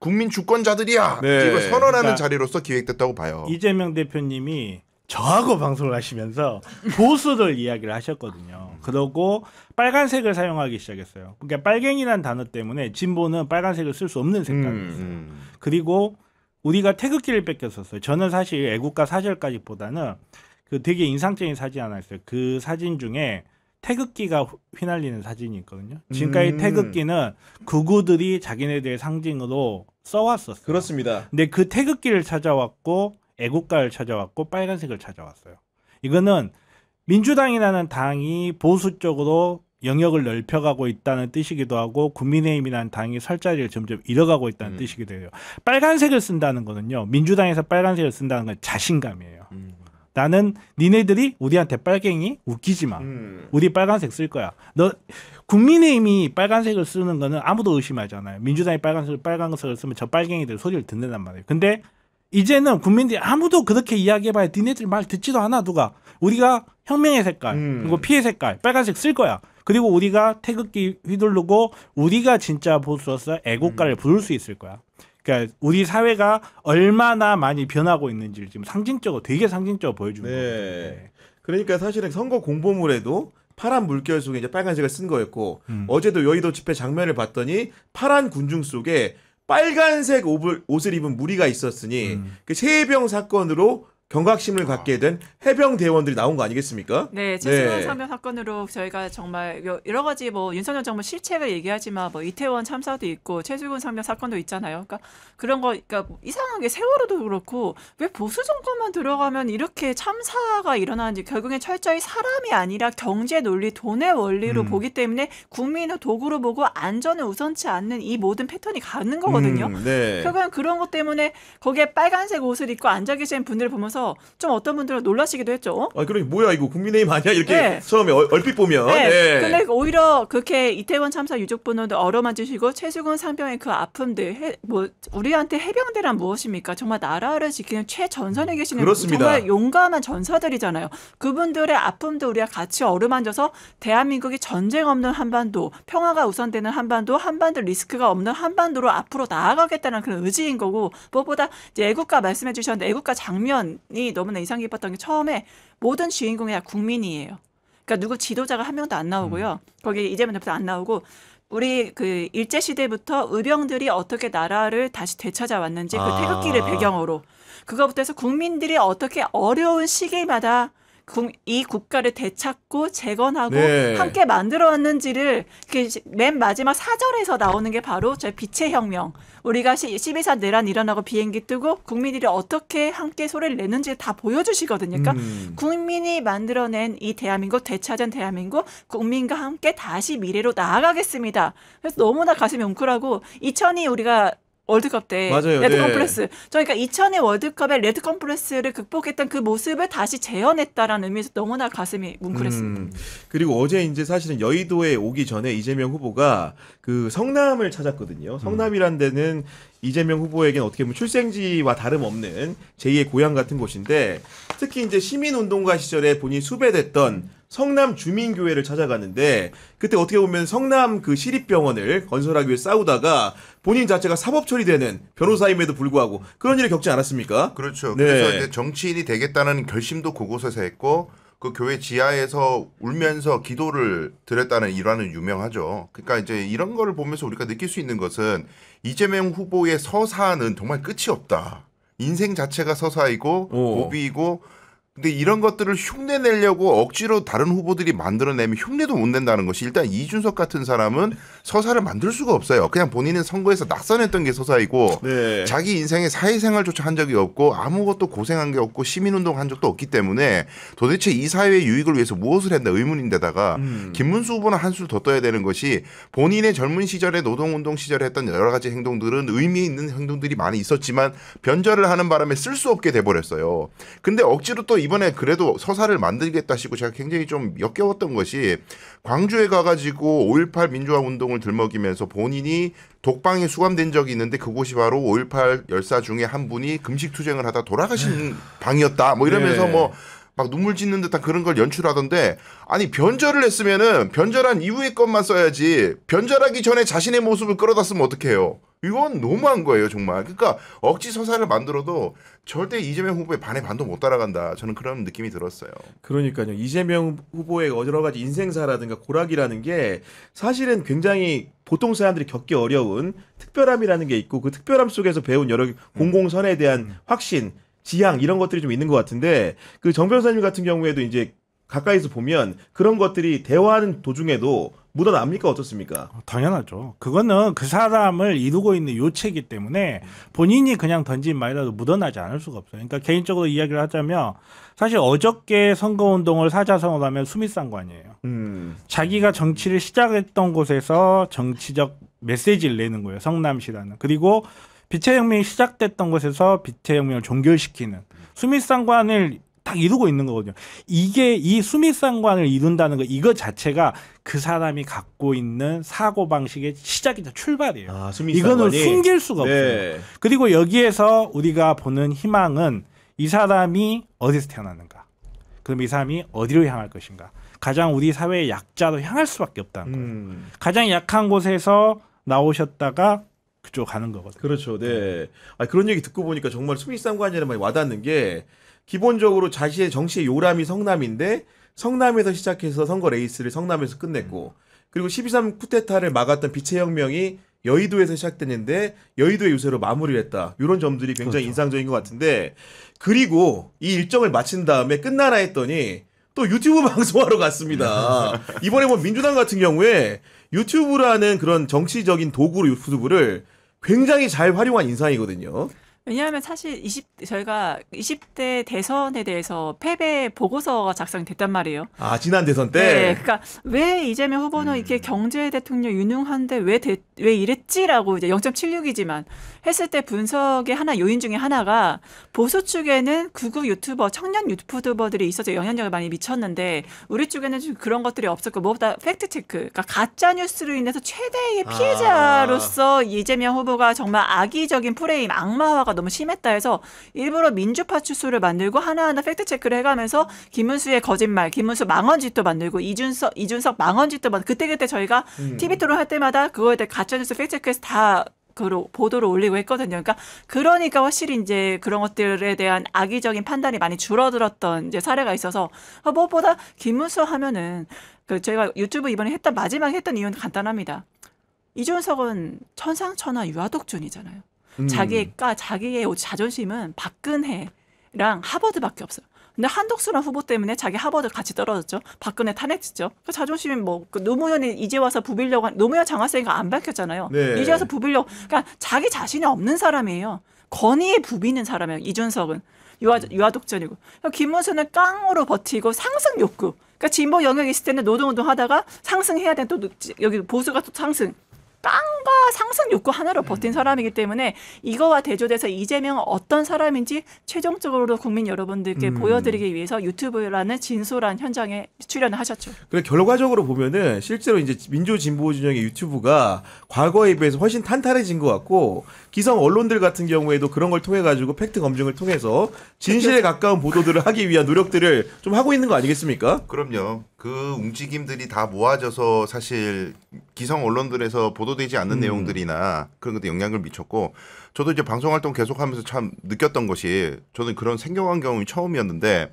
국민 주권자들이야, 네. 이걸 선언하는 그러니까 자리로서 기획됐다고 봐요. 이재명 대표님이 저하고 방송을 하시면서 보수를 이야기를 하셨거든요. 그러고 빨간색을 사용하기 시작했어요. 그러니까 빨갱이라는 단어 때문에 진보는 빨간색을 쓸 수 없는 색깔이었어요. 그리고 우리가 태극기를 뺏겼었어요. 저는 사실 애국가 4절까지보다는 되게 인상적인 사진 하나 있어요. 그 사진 중에 태극기가 휘날리는 사진이 있거든요. 지금까지 태극기는 극우들이 자기네들의 상징으로 써왔었어요. 그렇습니다. 근데 그 태극기를 찾아왔고 애국가를 찾아왔고 빨간색을 찾아왔어요. 이거는 민주당이라는 당이 보수 쪽으로 영역을 넓혀가고 있다는 뜻이기도 하고, 국민의힘이라는 당이 설 자리를 점점 잃어가고 있다는 뜻이기도 해요. 빨간색을 쓴다는 거는요, 민주당에서 빨간색을 쓴다는 건 자신감이에요. 나는 니네들이 우리한테 빨갱이 웃기지 마. 우리 빨간색 쓸 거야. 너 국민의힘이 빨간색을 쓰는 거는 아무도 의심하지 않아요. 민주당이 빨간색을 쓰면 저 빨갱이들 소리를 듣는단 말이에요. 근데 이제는 국민들이 아무도 그렇게 이야기해봐야 니네들 말 듣지도 않아. 누가 우리가 혁명의 색깔 그리고 피의 색깔 빨간색 쓸 거야. 그리고 우리가 태극기 휘두르고 우리가 진짜 보수로서 애국가를 부를 수 있을 거야. 그러니까 우리 사회가 얼마나 많이 변하고 있는지를 지금 상징적으로, 되게 상징적으로 보여주는 거예요. 네. 그러니까 사실은 선거 공보물에도 파란 물결 속에 이제 빨간색을 쓴 거였고, 어제도 여의도 집회 장면을 봤더니 파란 군중 속에 빨간색 옷을 입은 무리가 있었으니 그 세해병 사건으로 경각심을 갖게 된 해병 대원들이 나온 거 아니겠습니까? 네, 최승원 사면 사건으로 저희가 정말 여러 가지 뭐 윤석열 정부 실책을 얘기하지만 뭐 이태원 참사도 있고 최수근 사면 사건도 있잖아요. 그러니까 그런 거, 그러니까 이상하게 세월호도 그렇고 왜 보수 정권만 들어가면 이렇게 참사가 일어나는지, 결국엔 철저히 사람이 아니라 경제 논리, 돈의 원리로 보기 때문에 국민을 도구로 보고 안전을 우선치 않는 이 모든 패턴이 가는 거거든요. 네. 결국엔 그런 것 때문에 거기에 빨간색 옷을 입고 앉아 계신 분들을 보면서 좀 어떤 분들은 놀라시기도 했죠. 그러니 뭐야 이거 국민의힘 아니야 이렇게 네. 처음에 얼핏 보면. 네. 네. 근데 오히려 그렇게 이태원 참사 유족분들도 어루만지시고 최수근 상병의 그 아픔들, 우리한테 해병대란 무엇입니까? 정말 나라를 지키는 최전선에 계시는 그렇습니다. 정말 용감한 전사들이잖아요. 그분들의 아픔도 우리가 같이 어루만져서 대한민국이 전쟁 없는 한반도, 평화가 우선되는 한반도, 한반도 리스크가 없는 한반도로 앞으로 나아가겠다는 그런 의지인 거고, 무엇보다 이제 애국가 말씀해 주셨는데 애국가 장면이 너무나 인상 깊었던 게 처음에 모든 주인공이 다 국민이에요. 그러니까 누구 지도자가 한 명도 안 나오고요. 거기 이재명 대표도 안 나오고 우리 그 일제 시대부터 의병들이 어떻게 나라를 다시 되찾아왔는지 그 태극기를 배경으로 그거부터 해서 국민들이 어떻게 어려운 시기마다 이 국가를 되찾고 재건하고 네. 함께 만들어왔는지를 맨 마지막 사절에서 나오는 게 바로 저희 빛의 혁명. 우리가 12.4 내란 일어나고 비행기 뜨고 국민들이 어떻게 함께 소리를 내는지 다 보여주시거든요. 그러니까 국민이 만들어낸 이 대한민국, 되찾은 대한민국, 국민과 함께 다시 미래로 나아가겠습니다. 그래서 너무나 가슴이 뭉클하고 2002 우리가 월드컵 때 맞아요. 레드 네. 컴플렉스. 그러니까 2002 월드컵에 레드 컴플렉스를 극복했던 그 모습을 다시 재현했다라는 의미에서 너무나 가슴이 뭉클했습니다. 그리고 어제 이제 사실은 여의도에 오기 전에 이재명 후보가 그 성남을 찾았거든요. 성남이란 데는 이재명 후보에게는 어떻게 보면 출생지와 다름없는 제2의 고향 같은 곳인데 특히 이제 시민운동가 시절에 본인이 수배됐던 성남 주민교회를 찾아갔는데 그때 어떻게 보면 성남 그 시립병원을 건설하기 위해 싸우다가 본인 자체가 사법 처리되는 변호사임에도 불구하고 그런 일을 겪지 않았습니까? 그렇죠. 네. 그래서 이제 정치인이 되겠다는 결심도 그곳에서 했고 그 교회 지하에서 울면서 기도를 드렸다는 일화는 유명하죠. 그러니까 이제 이런 거를 보면서 우리가 느낄 수 있는 것은 이재명 후보의 서사는 정말 끝이 없다. 인생 자체가 서사이고 고비이고 근데 이런 것들을 흉내 내려고 억지로 다른 후보들이 만들어내면 흉내도 못 낸다는 것이 일단 이준석 같은 사람은 서사를 만들 수가 없어요. 그냥 본인은 선거에서 낙선했던 게 서사이고 네. 자기 인생에 사회생활조차 한 적이 없고 아무것도 고생한 게 없고 시민운동 한 적도 없기 때문에 도대체 이 사회의 유익을 위해서 무엇을 했나 의문인데다가 김문수 후보는 한술 더 떠야 되는 것이 본인의 젊은 시절에 노동운동 시절에 했던 여러 가지 행동들은 의미 있는 행동들이 많이 있었지만 변절을 하는 바람에 쓸 수 없게 돼버렸어요. 근데 억지로 또 이번에 그래도 서사를 만들겠다 시고 제가 굉장히 좀 역겨웠던 것이 광주에 가가지고 5.18 민주화 운동을 들먹이면서 본인이 독방에 수감된 적이 있는데 그곳이 바로 5.18 열사 중에 한 분이 금식투쟁을 하다 돌아가신 방이었다. 뭐 이러면서 네. 뭐 막 눈물 짓는 듯한 그런 걸 연출하던데 아니 변절을 했으면은 변절한 이후의 것만 써야지 변절하기 전에 자신의 모습을 끌어다 쓰면 어떡해요. 이건 너무한 거예요 정말. 그러니까 억지 서사를 만들어도 절대 이재명 후보의 반의 반도 못 따라간다. 저는 그런 느낌이 들었어요. 그러니까요. 이재명 후보의 여러 가지 인생사라든가 고락이라는 게 사실은 굉장히 보통 사람들이 겪기 어려운 특별함이라는 게 있고 그 특별함 속에서 배운 여러 공공선에 대한 확신, 지향 이런 것들이 좀 있는 것 같은데 그 정 변호사님 같은 경우에도 이제 가까이서 보면 그런 것들이 대화하는 도중에도 묻어납니까 어떻습니까? 당연하죠. 그거는 그 사람을 이루고 있는 요체이기 때문에 본인이 그냥 던진 말이라도 묻어나지 않을 수가 없어요. 그러니까 개인적으로 이야기를 하자면 사실 어저께 선거운동을 사자성어로 하면 수미상관이에요. 자기가 정치를 시작했던 곳에서 정치적 메시지를 내는 거예요. 성남시라는. 그리고 빛의 혁명이 시작됐던 곳에서 빛의 혁명을 종결시키는 수미상관을 딱 이루고 있는 거거든요. 이게 이 수미상관을 이룬다는 거 이거 자체가 그 사람이 갖고 있는 사고 방식의 시작이자 출발이에요. 아, 이거는 숨길 수가 없어요. 그리고 여기에서 우리가 보는 희망은 이 사람이 어디서 태어났는가? 그럼 이 사람이 어디로 향할 것인가? 가장 우리 사회의 약자로 향할 수밖에 없다는 거예요. 가장 약한 곳에서 나오셨다가 그쪽 가는 거거든요. 그렇죠. 네. 아, 그런 얘기 듣고 보니까 정말 수미상관이라는 말이 와닿는 게 기본적으로 자신의 정치의 요람이 성남인데 성남에서 시작해서 선거 레이스를 성남에서 끝냈고 그리고 12.3 쿠데타를 막았던 빛의 혁명이 여의도에서 시작됐는데 여의도의 유세로 마무리를 했다. 이런 점들이 굉장히 그렇죠. 인상적인 것 같은데 그리고 이 일정을 마친 다음에 끝나나 했더니 또 유튜브 방송하러 갔습니다. 이번에 뭐 민주당 같은 경우에 유튜브라는 그런 정치적인 도구로 유튜브를 굉장히 잘 활용한 인상이거든요. 왜냐하면 사실 저희가 20대 대선에 대해서 패배 보고서가 작성이 됐단 말이에요. 아, 지난 대선 때? 네, 그러니까 왜 이재명 후보는 이렇게 경제 대통령 유능한데 왜 이랬지라고 이제 0.76이지만 했을 때 분석의 하나 요인 중에 하나가 보수 쪽에는 극우 유튜버, 청년 유튜버들이 있어서 영향력을 많이 미쳤는데 우리 쪽에는 좀 그런 것들이 없었고 무엇보다 팩트 체크, 그러니까 가짜 뉴스로 인해서 최대의 피해자로서 이재명 후보가 정말 악의적인 프레임, 악마화가 너무 심했다 해서 일부러 민주파 추수를 만들고 하나하나 팩트 체크를 해가면서 김문수의 거짓말, 김문수 망언짓도 만들고 이준석 망언짓도 만들고 그때 저희가 TV 토론 할 때마다 그거에 대해 가짜뉴스 팩트 체크해서 다 보도를 올리고 했거든요. 그러니까 확실히 이제 그런 것들에 대한 악의적인 판단이 많이 줄어들었던 이제 사례가 있어서 무엇보다 김문수 하면은 제가 유튜브 이번에 마지막에 했던 이유는 간단합니다. 이준석은 천상천하 유아독존이잖아요. 자기의 자존심은 박근혜랑 하버드밖에 없어요. 근데 한덕수란 후보 때문에 자기 하버드 같이 떨어졌죠. 박근혜 탄핵했죠. 그 자존심이 노무현이 이제 와서 부비려고 노무현 장하세가 안 밝혔잖아요. 네. 이제 와서 부비려고. 그러니까 자기 자신이 없는 사람이에요. 권위에 부비는 사람이에요. 이준석은 유아독전이고. 김문수는 깡으로 버티고 상승 욕구. 그러니까 진보 영역에 있을 때는 노동운동 하다가 상승해야 되는 또 여기 보수가 또 상승. 깡과 상승 욕구 하나로 버틴 사람이기 때문에 이거와 대조돼서 이재명은 어떤 사람인지 최종적으로 국민 여러분들께 보여드리기 위해서 유튜브라는 진솔한 현장에 출연을 하셨죠. 그래 결과적으로 보면은 실제로 이제 민주 진보 진영의 유튜브가 과거에 비해서 훨씬 탄탄해진 것 같고 기성 언론들 같은 경우에도 그런 걸 통해 가지고 팩트 검증을 통해서 진실에 가까운 보도들을 하기 위한 노력들을 좀 하고 있는 거 아니겠습니까? 그럼요. 그 움직임들이 다 모아져서 사실 기성 언론들에서 보도되지 않는 내용들이나 그런 것도 영향을 미쳤고 저도 이제 방송 활동 계속하면서 참 느꼈던 것이 저는 그런 생경한 경험이 처음이었는데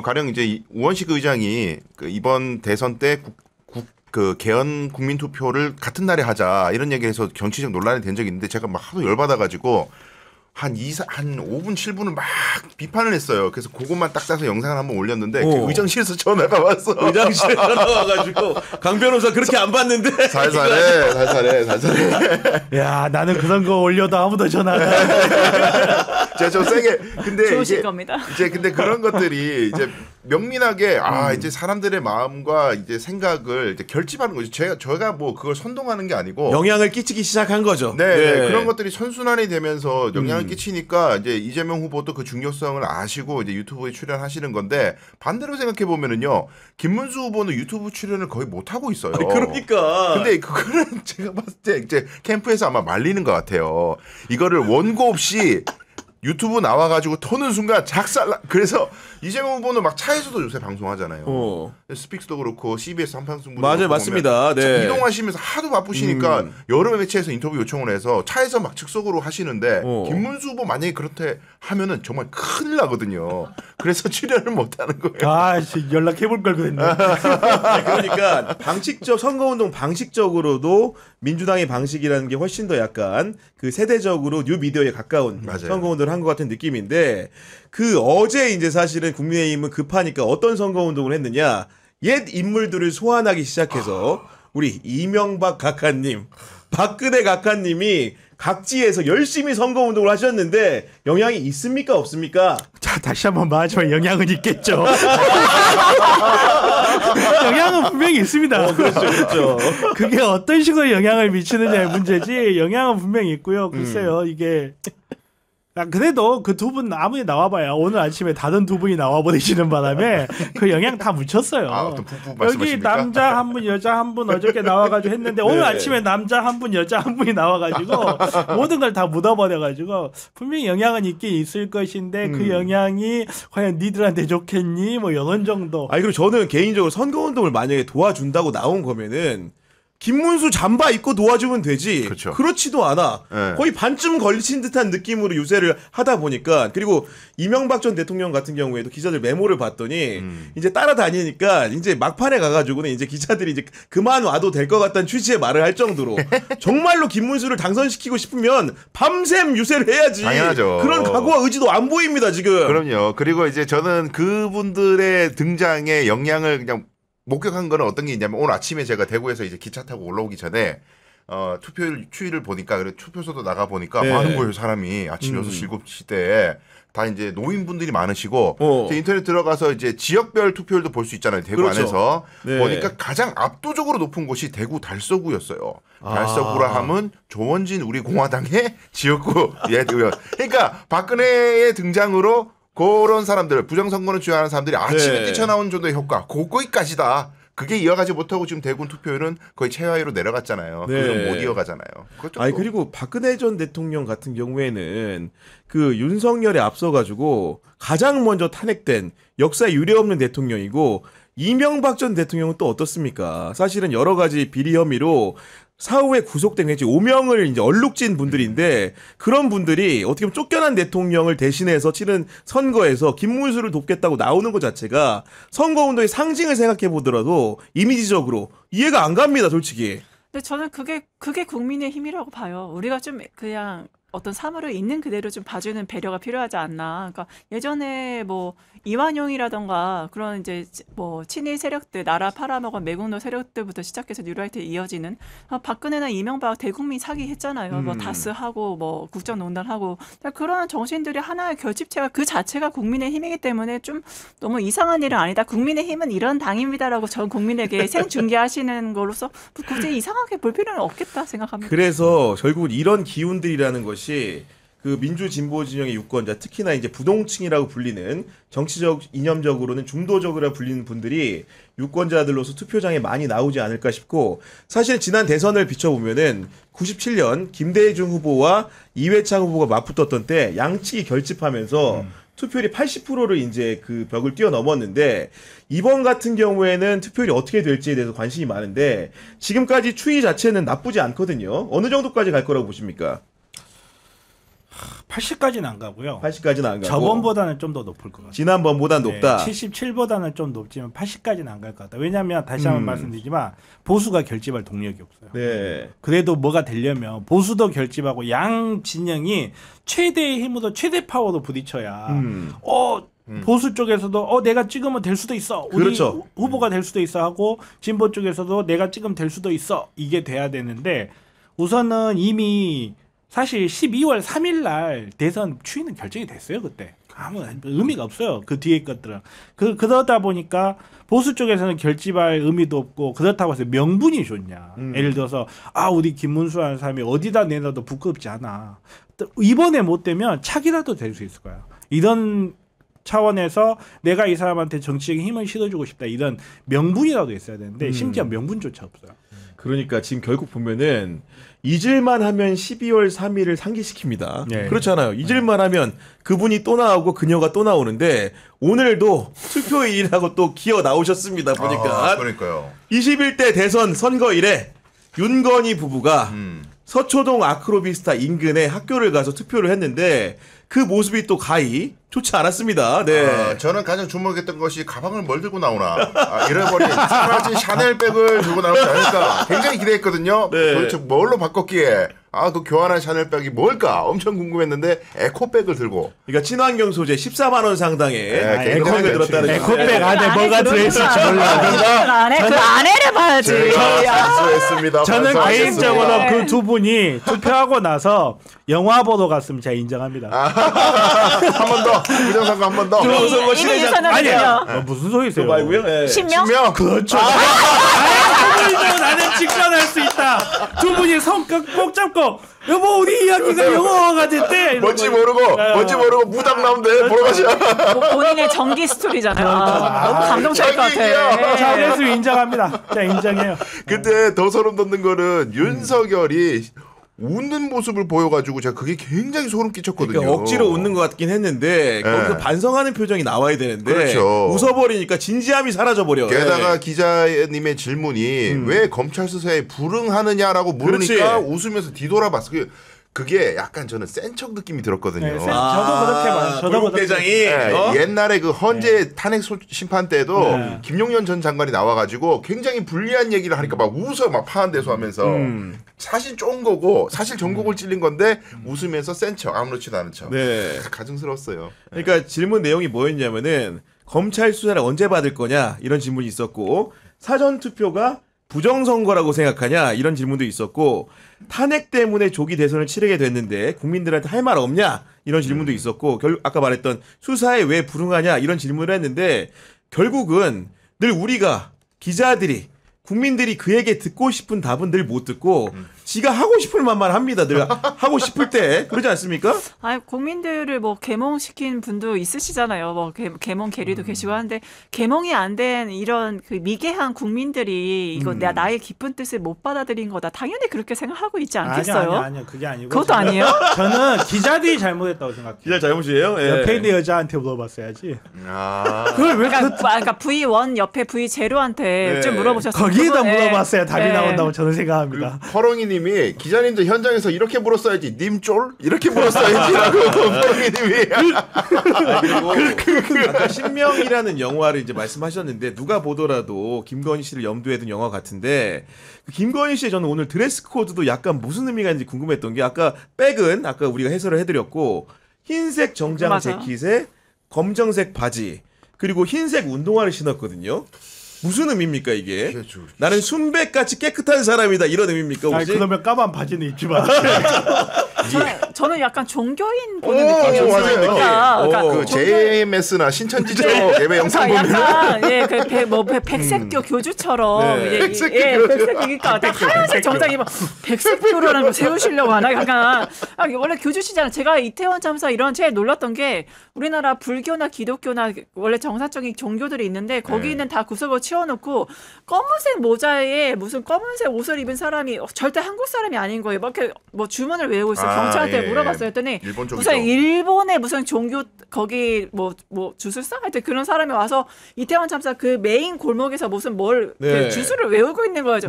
가령 이제 우원식 의장이 이번 대선 때 그 개헌 국민투표를 같은 날에 하자 이런 얘기해서 정치적 논란이 된 적이 있는데 제가 막 하도 열받아가지고 한 5분 7분을 막 비판을 했어요. 그래서 그것만 딱 따서 영상을 한번 올렸는데 그 의장실에서 전화가 왔어. 의장실에 전화 와가지고 강 변호사 그렇게 안 봤는데 살살해. 야 나는 그런 거 올려도 아무도 전화 안 해. 제가 좀 세게 근데 좋으실 겁니다. 이제 근데 그런 것들이 이제 명민하게 이제 사람들의 마음과 이제 생각을 이제 결집하는 거죠. 저희가 뭐 그걸 선동하는 게 아니고 영향을 끼치기 시작한 거죠. 네. 그런 것들이 선순환이 되면서 영향을 끼치니까 이제 이재명 후보도 그 중요성을 아시고 이제 유튜브에 출연하시는 건데 반대로 생각해 보면은요 김문수 후보는 유튜브 출연을 거의 못 하고 있어요. 그러니까. 근데 그거는 제가 봤을 때 이제 캠프에서 아마 말리는 것 같아요. 이거를 원고 없이 유튜브 나와가지고 터는 순간 작살나. 그래서 이재명 후보는 막 차에서도 요새 방송하잖아요. 스픽스도 그렇고 CBS 한판승부도 맞아요, 맞습니다. 네. 이동하시면서 하도 바쁘시니까 여러 매체에서 인터뷰 요청을 해서 차에서 막 즉석으로 하시는데 김문수 후보 만약에 그렇게 하면은 정말 큰일 나거든요. 그래서 출연을 못 하는 거예요. 아, 연락해볼 걸 그랬네. 그러니까 선거운동 방식적으로도 민주당의 방식이라는 게 훨씬 더 약간 그 세대적으로 뉴미디어에 가까운 맞아요. 선거운동을 한 것 같은 느낌인데 어제 이제 사실은 국민의힘은 급하니까 어떤 선거운동을 했느냐 옛 인물들을 소환하기 시작해서 우리 이명박 각하님, 박근혜 각하님이 각지에서 열심히 선거운동을 하셨는데 영향이 있습니까 없습니까? 자, 다시 한번 말하지만 영향은 있겠죠. 영향은 분명히 있습니다. 그렇죠. 그게 어떤 식으로 영향을 미치느냐의 문제지 영향은 분명히 있고요. 글쎄요, 이게 그래도 그 두 분 아무리 나와봐야 오늘 아침에 다른 두 분이 나와버리시는 바람에 그 영향 다 묻혔어요. 어떤 푹푹 여기 말씀하십니까? 남자 한 분, 여자 한 분 어저께 나와가지고 했는데 오늘 아침에 남자 한 분, 여자 한 분이 나와가지고 모든 걸 다 묻어버려가지고 분명히 영향은 있긴 있을 것인데 그 영향이 과연 니들한테 좋겠니? 뭐 이런 정도. 그리고 저는 개인적으로 선거운동을 만약에 도와준다고 나온 거면은 김문수 잠바 입고 도와주면 되지. 그렇죠. 그렇지도 않아. 네. 거의 반쯤 걸리신 듯한 느낌으로 유세를 하다 보니까 그리고 이명박 전 대통령 같은 경우에도 기자들 메모를 봤더니 이제 따라다니니까 이제 막판에 가가지고는 이제 기자들이 이제 그만 와도 될 것 같다는 취지의 말을 할 정도로 정말로 김문수를 당선시키고 싶으면 밤샘 유세를 해야지. 당연하죠. 그런 각오와 의지도 안 보입니다 지금. 그럼요. 그리고 이제 저는 그분들의 등장에 영향을 그냥 목격한 거는 어떤 게 있냐면 오늘 아침에 제가 대구에서 이제 기차 타고 올라오기 전에 투표율 추이를 보니까 그래 투표소도 나가 보니까 많은 거예요 사람이 아침 6시 7시 때 다 이제 노인분들이 많으시고 이제 인터넷 들어가서 이제 지역별 투표율도 볼 수 있잖아요 대구 그렇죠. 안에서 네. 보니까 가장 압도적으로 높은 곳이 대구 달서구였어요. 달서구라 하면 조원진 우리 공화당의 지역구 그러니까 박근혜의 등장으로 그런 사람들 부정선거를 주장하는 사람들이 아침에 뛰쳐나온 정도의 효과 거기까지다. 그게 이어가지 못하고 지금 대구 투표율은 거의 최하위로 내려갔잖아요. 네. 그래서 못 이어가잖아요. 그리고 박근혜 전 대통령 같은 경우에는 그 윤석열에 앞서가지고 가장 먼저 탄핵된 역사에 유례없는 대통령이고 이명박 전 대통령은 또 어떻습니까? 사실은 여러 가지 비리 혐의로 사후에 구속된 이제 오명을 이제 얼룩진 분들인데 그런 분들이 어떻게 보면 쫓겨난 대통령을 대신해서 치른 선거에서 김문수를 돕겠다고 나오는 것 자체가 선거운동의 상징을 생각해 보더라도 이미지적으로 이해가 안 갑니다, 솔직히. 근데 저는 그게 국민의 힘이라고 봐요. 우리가 좀 그냥 어떤 사물을 있는 그대로 좀 봐주는 배려가 필요하지 않나. 그러니까 예전에 뭐 이완용이라던가 그런 이제 뭐 친일 세력들, 나라 팔아먹은 매국노 세력들부터 시작해서 뉴라이트에 이어지는 박근혜나 이명박 대국민 사기 했잖아요. 뭐 다스하고 뭐 국정농단하고 그런 정신들이 하나의 결집체가 그 자체가 국민의 힘이기 때문에 좀 너무 이상한 일은 아니다. 국민의 힘은 이런 당입니다라고 전 국민에게 생중계하시는 거로서 굳이 이상하게 볼 필요는 없겠다 생각합니다. 그래서 결국 이런 기운들이라는 것이 그 민주 진보 진영의 유권자, 특히나 이제 부동층이라고 불리는 정치적 이념적으로는 중도적으로 불리는 분들이 유권자들로서 투표장에 많이 나오지 않을까 싶고, 사실 지난 대선을 비춰보면은 97년 김대중 후보와 이회창 후보가 맞붙었던 때 양측이 결집하면서 투표율이 80%를 이제 그 벽을 뛰어넘었는데, 이번 같은 경우에는 투표율이 어떻게 될지에 대해서 관심이 많은데 지금까지 추이 자체는 나쁘지 않거든요. 어느 정도까지 갈 거라고 보십니까? 80까지는 안 가고요. 80까지는 안 가고 저번보다는 좀 더 높을 것 같아요. 지난번보단 높다. 77보다는 좀 높지만 80까지는 안 갈 것 같다. 왜냐하면 다시 한번 말씀드리지만 보수가 결집할 동력이 없어요. 네. 그래도 뭐가 되려면 보수도 결집하고 양 진영이 최대의 힘으로 최대 파워로 부딪혀야 보수 쪽에서도 내가 찍으면 될 수도 있어. 우리 그렇죠. 후보가 될 수도 있어 하고 진보 쪽에서도 내가 찍으면 될 수도 있어. 이게 돼야 되는데 우선은 이미 사실 12월 3일 날 대선 추이는 결정이 됐어요, 그때. 아무 의미가 없어요. 그 뒤에 것들은. 그러다 보니까 보수 쪽에서는 결집할 의미도 없고, 그렇다고 해서 명분이 좋냐. 예를 들어서, 우리 김문수라는 사람이 어디다 내놔도 부끄럽지 않아. 이번에 못 되면 차기라도 될 수 있을 거야. 이런 차원에서 내가 이 사람한테 정치적인 힘을 실어주고 싶다. 이런 명분이라도 있어야 되는데, 심지어 명분조차 없어요. 그러니까 지금 결국 보면은 잊을만 하면 12월 3일을 상기시킵니다. 네. 그렇잖아요. 잊을만 하면 그분이 또 나오고 그녀가 또 나오는데 오늘도 투표일이라고 또 기어 나오셨습니다. 보니까. 그러니까요. 21대 대선 선거일에 윤건희 부부가 서초동 아크로비스타 인근에 학교를 가서 투표를 했는데 그 모습이 또 가히 좋지 않았습니다. 네. 저는 가장 주목했던 것이 가방을 뭘 들고 나오나. 잃어버린 사라진 샤넬백을 들고 나오지 않을까. 굉장히 기대했거든요. 네. 도대체 뭘로 바꿨기에. 그 교환한 샤넬백이 뭘까? 엄청 궁금했는데 에코백을 들고. 그러니까 친환경 소재 14만 원 상당의 에코백을 들었다는 에코백 안에 뭐가 들어있을지 몰라. 그 안에를 봐야지. 반수했습니다. 저는 반수하셨습니다. 개인적으로 그 두 분이 투표하고 나서 영화 보러 갔으면 제가 인정합니다. 한 번 더. 부정선거 한 번 더. 부정선거 이미 시대장 예산을 무슨 소리세요? 말고요. 예. 신명? 신명. 그렇죠. 나는 직관할 수 있다. 두 분이 손깍 꼭 잡고 여보 우리 이야기가 영화가 됐대. 뭔지 모르고 무당 나오는데 보러 가시죠. 본인의 전기 스토리잖아요. 너무 감동적일 것 같아. 잘했으면 인정합니다. 자 인정해요. 그때 더 소름 돋는 거는 윤석열이 웃는 모습을 보여가지고 제가 그게 굉장히 소름 끼쳤거든요. 그러니까 억지로 웃는 것 같긴 했는데 거기서 반성하는 표정이 나와야 되는데 그렇죠. 웃어버리니까 진지함이 사라져버려. 게다가 예. 기자님의 질문이 왜 검찰 수사에 불응하느냐라고 물으니까 그렇지. 웃으면서 뒤돌아봤어요. 그게 약간 저는 센 척 느낌이 들었거든요. 네, 저도 그렇게 봐요. 저도 골목 그렇게. 대장이 네, 옛날에 그 헌재 탄핵 심판 때도 네. 김용현 전 장관이 나와가지고 굉장히 불리한 얘기를 하니까 막 웃어 막 파한대소하면서 사실 쫀 거고 사실 전곡을 찔린 건데 웃으면서 센 척 아무렇지도 않은 척. 네. 가증스러웠어요. 그러니까 질문 내용이 뭐였냐면은 검찰 수사를 언제 받을 거냐 이런 질문이 있었고 사전 투표가 부정선거라고 생각하냐 이런 질문도 있었고 탄핵 때문에 조기 대선을 치르게 됐는데 국민들한테 할 말 없냐 이런 질문도 있었고 아까 말했던 수사에 왜 불응하냐 이런 질문을 했는데 결국은 늘 우리가 기자들이 국민들이 그에게 듣고 싶은 답은 늘 못 듣고 지가 하고 싶을 만만 합니다. 늘 하고 싶을 때 그러지 않습니까? 아니 국민들을 뭐 계몽시킨 분도 있으시잖아요. 뭐 계몽 계리도 계시고 하는데 계몽이 안 된 이런 그 미개한 국민들이 이거 나의 깊은 뜻을 못 받아들인 거다. 당연히 그렇게 생각하고 있지 않겠어요? 아니요. 그게 아니고. 그것도 아니에요? 저는 기자들이 잘못했다고 생각해요. 기자 잘못이에요? 예. 옆에 있는 여자한테 물어봤어야지. 그걸 왜 그러니까 V1 옆에 V0한테 네. 좀 물어보셨어요. 거기에다 그분은. 물어봤어야 답이 네. 나온다고 저는 생각합니다. 허렁이님이 기자님들 현장에서 이렇게 물었어야지 님 쫄? 이렇게 물었어야지라고 허렁이님이 그리고 아까 신명이라는 영화를 이제 말씀하셨는데 누가 보더라도 김건희 씨를 염두에 둔 영화 같은데 그 김건희 씨의 저는 오늘 드레스 코드도 약간 무슨 의미가 있는지 궁금했던 게 아까 백은 아까 우리가 해설을 해드렸고 흰색 정장 맞아. 재킷에 검정색 바지 그리고 흰색 운동화를 신었거든요. 무슨 의미입니까 이게? 나는 순백같이 깨끗한 사람이다 이런 의미입니까 아니, 혹시? 그러면 까만 바지는 입지 마. 저는 약간 종교인 보는 오, 느낌이 맞아요. 그러니까 그 JMS나 신천지처럼 예배 영상 보면 약간 백색교 교주처럼 네. 백색교 예, 교주. 백색이니까 딱 하얀색 정장 입어 백색교라는 거 세우시려고 하나 약간 원래 교주시잖아요. 제가 이태원 참사 이런 제일 놀랐던 게 우리나라 불교나 기독교나 원래 정상적인 종교들이 있는데 거기는 다 구석을 치워놓고 검은색 모자에 무슨 검은색 옷을 입은 사람이 절대 한국 사람이 아닌 거예요. 막 이렇게 뭐 주문을 외우고 있어. 경찰한테 예. 물어봤어요. 했더니 일본 쪽이죠. 무슨 일본의 무슨 종교 거기 뭐 주술사 하여튼 그런 사람이 와서 이태원 참사 그 메인 골목에서 무슨 뭘 네. 주술을 외우고 있는 거예요.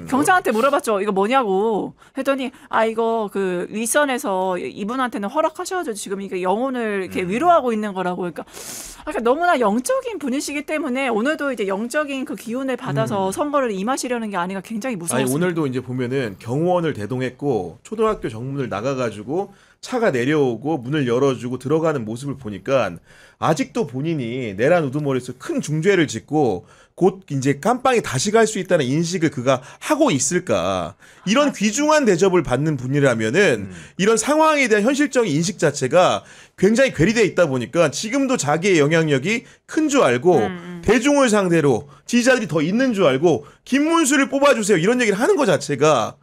경찰한테 물어봤죠. 이거 뭐냐고 했더니 이거 그 윗선에서 이분한테는 허락하셔가지고 지금 이게 영혼을 이렇게 위로하고 있는 거라고. 그러니까 너무나 영적인 분이시기 때문에 오늘도 이제 영적인 그 기운을 받아서 선거를 임하시려는 게 아닌가 굉장히 무서웠어요. 아니 오늘도 이제 보면은 경호원을 대동했고 초등학교 정문을 나가가지고 차가 내려오고 문을 열어주고 들어가는 모습을 보니까 아직도 본인이 내란 우두머리에서 큰 중죄를 짓고 곧 이제 깜빵에 다시 갈 수 있다는 인식을 그가 하고 있을까. 이런 귀중한 대접을 받는 분이라면은 이런 상황에 대한 현실적인 인식 자체가 굉장히 괴리되어 있다 보니까 지금도 자기의 영향력이 큰 줄 알고 대중을 상대로 지지자들이 더 있는 줄 알고 김문수를 뽑아주세요 이런 얘기를 하는 것 자체가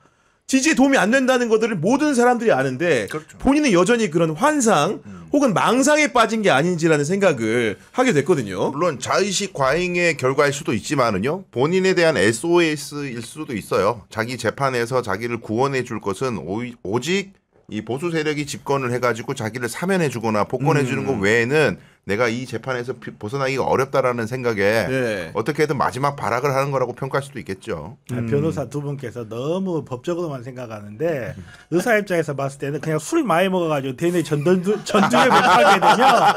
지지에 도움이 안 된다는 것들을 모든 사람들이 아는데 그렇죠. 본인은 여전히 그런 환상 혹은 망상에 빠진 게 아닌지라는 생각을 하게 됐거든요. 물론 자의식 과잉의 결과일 수도 있지만은요. 본인에 대한 SOS일 수도 있어요. 자기 재판에서 자기를 구원해 줄 것은 오직 이 보수 세력이 집권을 해가지고 자기를 사면해주거나 복권해주는 것 외에는 내가 이 재판에서 벗어나기가 어렵다라는 생각에 네. 어떻게든 마지막 발악을 하는 거라고 평가할 수도 있겠죠. 변호사 두 분께서 너무 법적으로만 생각하는데 의사 입장에서 봤을 때는 그냥 술 많이 먹어가지고 대뇌 전두엽을 하게 되면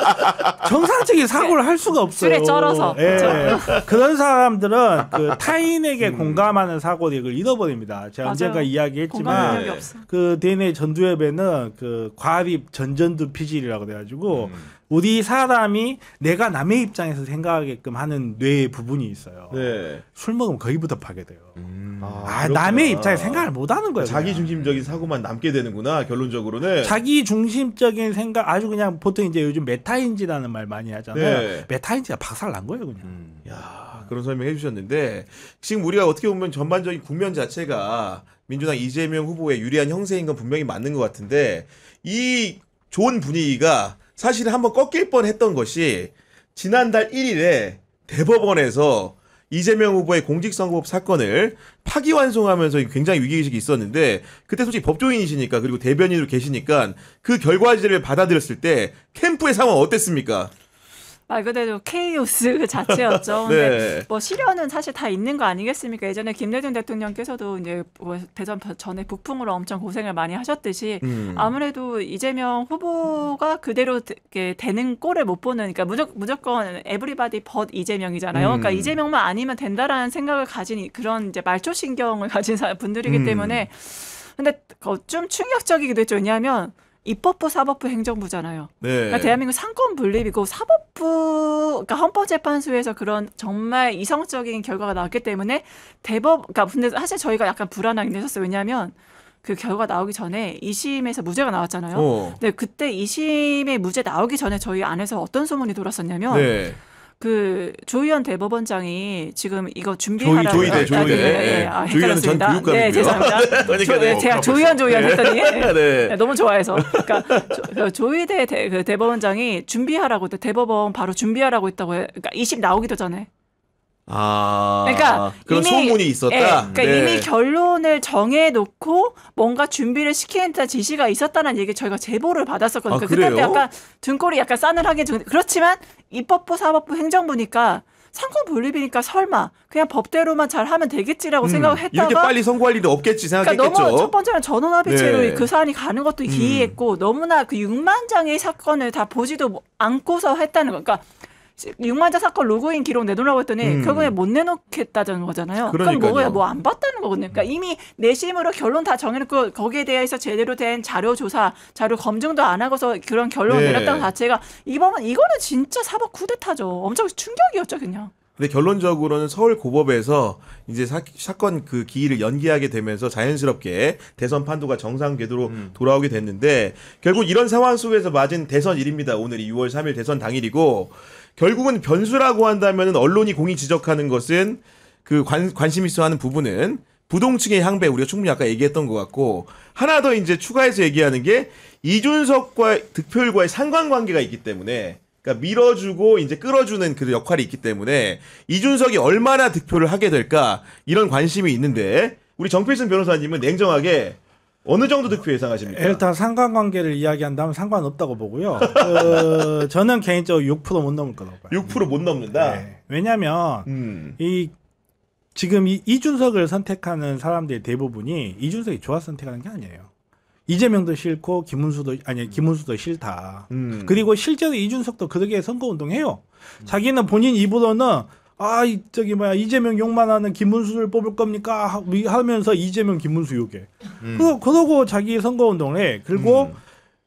정상적인 사고를 할 수가 없어요. 술에 쩔어서. 예. 그런 사람들은 그 타인에게 공감하는 사고력을 잃어버립니다. 제가 맞아요. 언젠가 공감 이야기했지만 능력이 없어. 그 대뇌 전두엽에는 그 과립 전전두 피질이라고 그래가지고 우리 사람이 내가 남의 입장에서 생각하게끔 하는 뇌의 부분이 있어요. 네. 술 먹으면 거기부터 파괴돼요. 그렇구나. 남의 입장에 생각을 못 하는 거예요. 자기 그냥. 중심적인 사고만 남게 되는구나 결론적으로는. 자기 중심적인 생각 아주 그냥 보통 이제 요즘 메타인지라는 말 많이 하잖아요. 네. 메타인지가 박살 난 거예요, 그냥. 야, 그런 설명해 주셨는데 지금 우리가 어떻게 보면 전반적인 국면 자체가 민주당 이재명 후보의 유리한 형세인 건 분명히 맞는 것 같은데 이 좋은 분위기가 사실 한번 꺾일 뻔했던 것이 지난달 1일에 대법원에서 이재명 후보의 공직선거법 사건을 파기환송하면서 굉장히 위기의식이 있었는데 그때 솔직히 법조인이시니까 그리고 대변인으로 계시니까 그 결과지를 받아들였을 때 캠프의 상황 어땠습니까? 말 그대로 케이오스 그 자체였죠. 근데 네. 뭐 시련은 사실 다 있는 거 아니겠습니까? 예전에 김대중 대통령께서도 이제 뭐 대선 전에 북풍으로 엄청 고생을 많이 하셨듯이 아무래도 이재명 후보가 그대로 되는 꼴을 못 보는, 그러니까 무조건 에브리바디 벗 이재명이잖아요. 그러니까 이재명만 아니면 된다라는 생각을 가진 그런 이제 말초신경을 가진 분들이기 때문에 근데 좀 충격적이기도 했죠. 왜냐하면 입법부, 사법부, 행정부잖아요. 네. 그러니까 대한민국 상권 분립이고 사법부, 그러니까 헌법재판소에서 그런 정말 이성적인 결과가 나왔기 때문에 그러니까 근데 사실 저희가 약간 불안하긴 했었어요. 왜냐하면 그 결과 나오기 전에 2심에서 무죄가 나왔잖아요. 근데 그때 2심에 무죄 나오기 전에 저희 안에서 어떤 소문이 돌았었냐면 네. 그 조희연 대법원장이 지금 이거 준비하라고 조희대. 조희연은 전 교육감이고요. 네, 죄송합니다. 제가 조희연 했더니 네, 너무 좋아해서. 그러니까 조희대 그 대법원장이 준비하라고 대법원 바로 준비하라고 했다고 해. 그러니까 20 나오기도 전에. 그러니까 그런 소문이 있었다. 그러니까 이미 결론을 정해놓고 뭔가 준비를 시키는 지시가 있었다는 얘기 저희가 제보를 받았었거든요. 그때 약간 등골이 약간 싸늘하게 그렇지만 입법부, 사법부, 행정부니까 상권 분립이니까 설마 그냥 법대로만 잘 하면 되겠지라고 생각을 했다가 이렇게 빨리 선고할 일이 없겠지 생각했겠죠. 그러니까 너무 첫 번째는 전원합의체로 그 사안이 가는 것도 기이했고 너무나 그 6만 장의 사건을 다 보지도 않고서 했다는 거. 그러니까 6만 자 사건 로그인 기록 내놓으라고 했더니 결국에 못 내놓겠다는 거잖아요. 그럼 뭐야? 뭐 안 봤다는 거거든요. 그러니까 이미 내심으로 결론 다 정해놓고 거기에 대해서 제대로 된 자료 조사, 자료 검증도 안 하고서 그런 결론을 내렸다는 자체가 이거는 진짜 사법 쿠데타죠. 엄청 충격이었죠, 그냥. 근데 결론적으로는 서울고법에서 이제 사건 그 기일을 연기하게 되면서 자연스럽게 대선 판도가 정상 궤도로 돌아오게 됐는데 결국 이런 상황 속에서 맞은 대선일입니다. 오늘이 6월 3일 대선 당일이고 결국은 변수라고 한다면 언론이 공이 지적하는 것은 그 관심 있어 하는 부분은 부동층의 향배 우리가 충분히 아까 얘기했던 것 같고 하나 더 이제 추가해서 얘기하는 게 이준석과 득표율과의 상관관계가 있기 때문에 그러니까 밀어주고 이제 끌어주는 그 역할이 있기 때문에 이준석이 얼마나 득표를 하게 될까 이런 관심이 있는데 우리 정필승 변호사님은 냉정하게 어느 정도 득표 예상하십니까? 일단 상관관계를 이야기한다면 상관없다고 보고요. 저는 개인적으로 6% 못 넘을 거라고 봐요. 6% 못 넘는다? 네. 왜냐하면 지금 이준석을 선택하는 사람들의 대부분이 이준석이 좋아서 선택하는 게 아니에요. 이재명도 싫고 김문수도 싫다. 그리고 실제로 이준석도 그렇게 선거운동해요. 자기는 본인 입으로는 이재명 욕만 하는 김문수를 뽑을 겁니까? 하면서 이재명 김문수 욕해. 그러고 자기 선거운동을 해. 그리고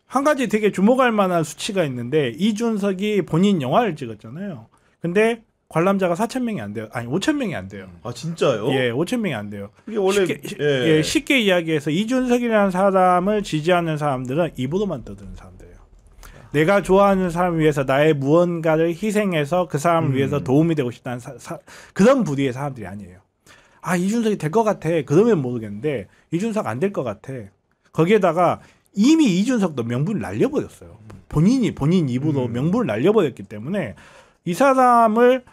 한 가지 되게 주목할 만한 수치가 있는데 이준석이 본인 영화를 찍었잖아요. 근데 관람자가 4,000명이 안 돼요. 5,000명이 안 돼요. 아 진짜요? 예, 5,000명이 안 돼요. 이게 원래 쉽게 이야기해서 이준석이라는 사람을 지지하는 사람들은 입으로만 떠드는 사람들이에요. 내가 좋아하는 사람을 위해서 나의 무언가를 희생해서 그 사람을 위해서 도움이 되고 싶다는 그런 부류의 사람들이 아니에요. 이준석이 될 것 같아. 그러면 모르겠는데 이준석 안 될 것 같아. 거기에다가 이미 이준석도 명분을 날려버렸어요. 본인 입으로 명분을 날려버렸기 때문에 이 사람을